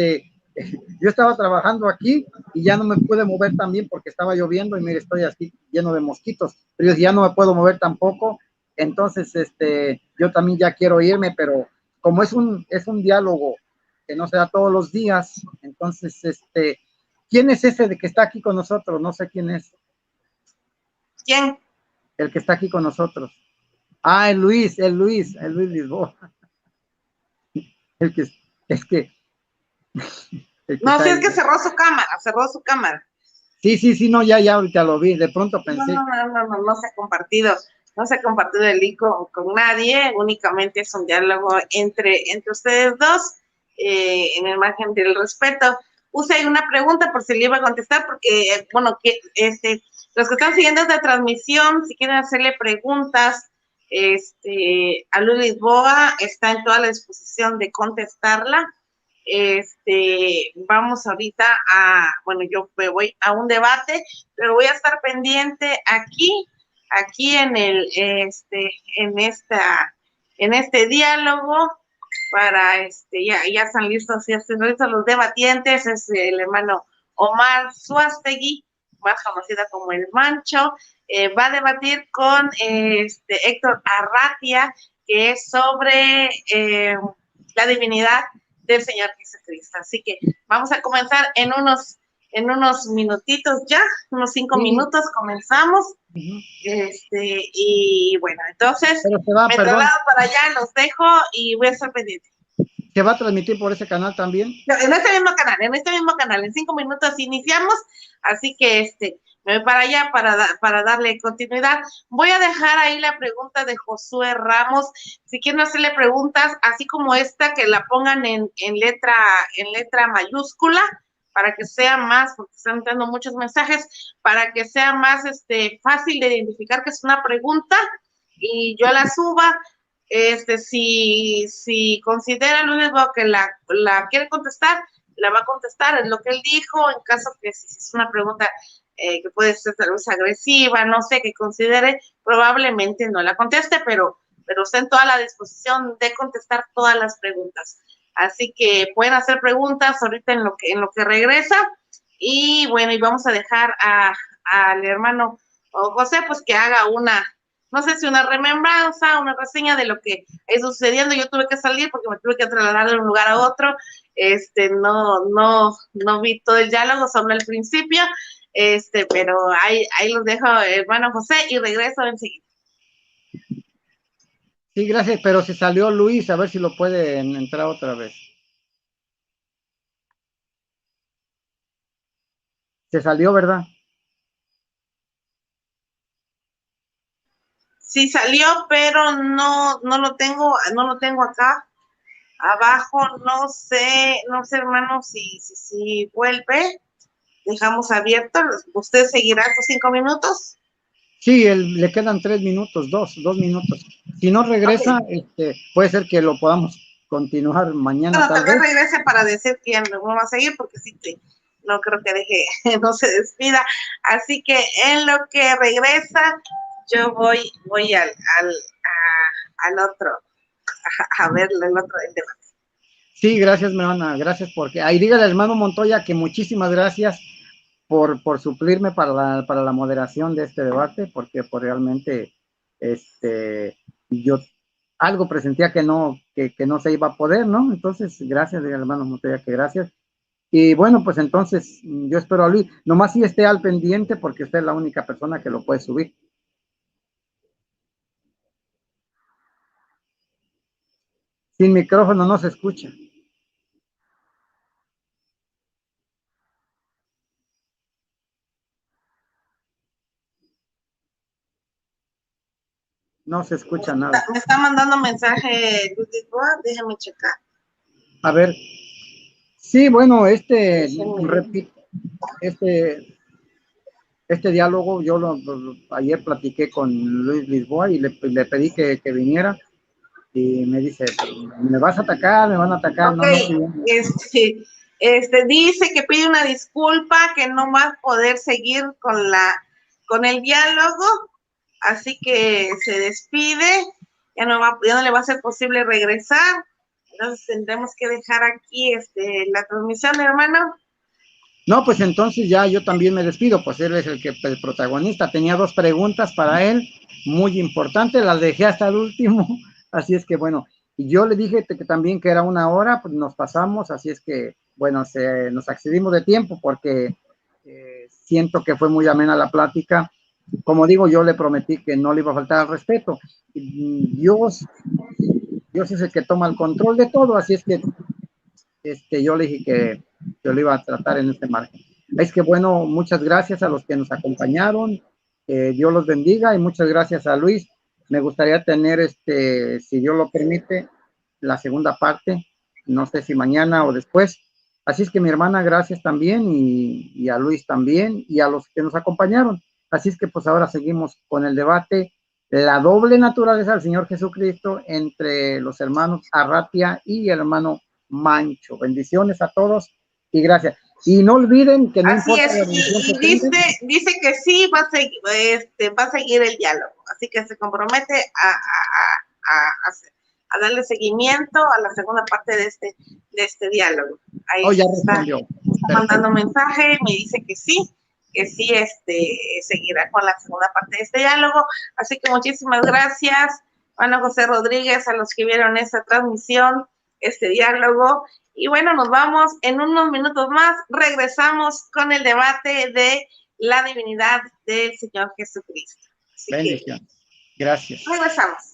yo estaba trabajando aquí y ya no me pude mover también porque estaba lloviendo y mire, estoy así lleno de mosquitos, pero ya no me puedo mover tampoco. Entonces, yo también ya quiero irme, pero como es un diálogo que no se da todos los días, entonces, ¿quién es ese de que está aquí con nosotros? No sé quién es. ¿Quién? El que está aquí con nosotros. Ah, el Luis Lisboa. El que, es que. El que No, sí, es que ahí. cerró su cámara. Sí, no, ya ahorita lo vi, de pronto pensé. No se ha compartido el link con nadie, únicamente es un diálogo entre ustedes dos, en el margen del respeto. Puse ahí una pregunta por si le iba a contestar, porque, bueno, los que están siguiendo esta transmisión, si quieren hacerle preguntas, a Luis Lisboa, está en toda la disposición de contestarla. Vamos ahorita bueno, yo me voy a un debate, pero voy a estar pendiente aquí en este diálogo para, ya están listos, ya están listos los debatientes, es el hermano Omar Suástegui, más conocida como El Mancho, va a debatir con Héctor Arratia, que es sobre la divinidad del Señor Jesucristo. Así que vamos a comenzar en unos minutitos ya, unos 5 minutos comenzamos. Y bueno, entonces me traslado para allá, los dejo y voy a estar pendiente. ¿Se va a transmitir por ese canal también? En este mismo canal, en 5 minutos iniciamos, así que me voy para allá para darle continuidad. Voy a dejar ahí la pregunta de Josué Ramos. Si quieren hacerle preguntas, así como esta, que la pongan en letra mayúscula, para que sea más, porque están entrando muchos mensajes, para que sea más fácil de identificar que es una pregunta, y yo la suba. Si considera Luis que la quiere contestar, la va a contestar, es lo que él dijo. En caso que si es una pregunta que puede ser tal vez agresiva, no sé, que considere, probablemente no la conteste, pero está en toda la disposición de contestar todas las preguntas. Así que pueden hacer preguntas ahorita en lo que regresa. Y bueno, y vamos a dejar al hermano José, pues que haga no sé si una remembranza, una reseña de lo que está sucediendo. Yo tuve que salir porque me tuve que trasladar de un lugar a otro. No vi todo el diálogo, solo al principio, pero ahí los dejo, hermano José, y regreso enseguida. Sí, gracias, pero se salió Luis, a ver si lo puede entrar otra vez. Se salió, ¿verdad? Sí salió, pero no lo tengo acá abajo. No sé, hermano, si vuelve. Dejamos abierto. ¿Usted seguirá estos 5 minutos? Sí, le quedan 3 minutos, dos minutos. Si no regresa, okay, puede ser que lo podamos continuar mañana. Bueno, tal vez regrese para decir quién lo va a seguir, porque sí, no creo que deje, no se despida. Así que en lo que regresa, yo voy al otro, a ver el otro del debate. Sí, gracias, mi hermana, gracias, porque ahí dígale al hermano Montoya que muchísimas gracias por suplirme para la moderación de este debate, porque realmente yo algo presentía que no se iba a poder, ¿no? Entonces, gracias, hermano Montoya, que gracias. Y bueno, pues entonces yo espero a Luis, nomás si esté al pendiente, porque usted es la única persona que lo puede subir. Sin micrófono no se escucha. No se escucha nada. Me está mandando mensaje Luis Lisboa, déjame checar. A ver. Sí, bueno, repito, este diálogo yo ayer platiqué con Luis Lisboa y le pedí que viniera, y me dice, ¿me vas a atacar? ¿Me van a atacar? Okay. No. Dice que pide una disculpa, que no va a poder seguir con el diálogo, así que se despide, ya no le va a ser posible regresar. Entonces tendremos que dejar aquí la transmisión, hermano. No, pues entonces ya yo también me despido, pues él es el protagonista. Tenía 2 preguntas para él, muy importantes, las dejé hasta el último, así es que bueno, y yo le dije que también que era 1 hora, pues nos pasamos, así es que bueno, nos excedimos de tiempo porque siento que fue muy amena la plática. Como digo, yo le prometí que no le iba a faltar al respeto. Dios es el que toma el control de todo, así es que yo le dije que yo lo iba a tratar en este margen. Es que bueno, muchas gracias a los que nos acompañaron, Dios los bendiga, y muchas gracias a Luis. Me gustaría tener, si Dios lo permite, la segunda parte, no sé si mañana o después. Así es que mi hermana, gracias también, y a Luis también, y a los que nos acompañaron. Así es que pues ahora seguimos con el debate, la doble naturaleza del Señor Jesucristo entre los hermanos Arratia y el hermano mancho. Bendiciones a todos y gracias. Y no olviden que no así importa es, la religión y que tengan, dice que sí va a seguir el diálogo, así que se compromete a darle seguimiento a la segunda parte de este diálogo. Ahí ya está respondió. mandando mensaje, me dice que sí, seguirá con la segunda parte de este diálogo. Así que muchísimas gracias, Juan José Rodríguez, a los que vieron esta transmisión, este diálogo. Y bueno, nos vamos en unos minutos más, regresamos con el debate de la divinidad del Señor Jesucristo. Así bendición. Gracias. Regresamos.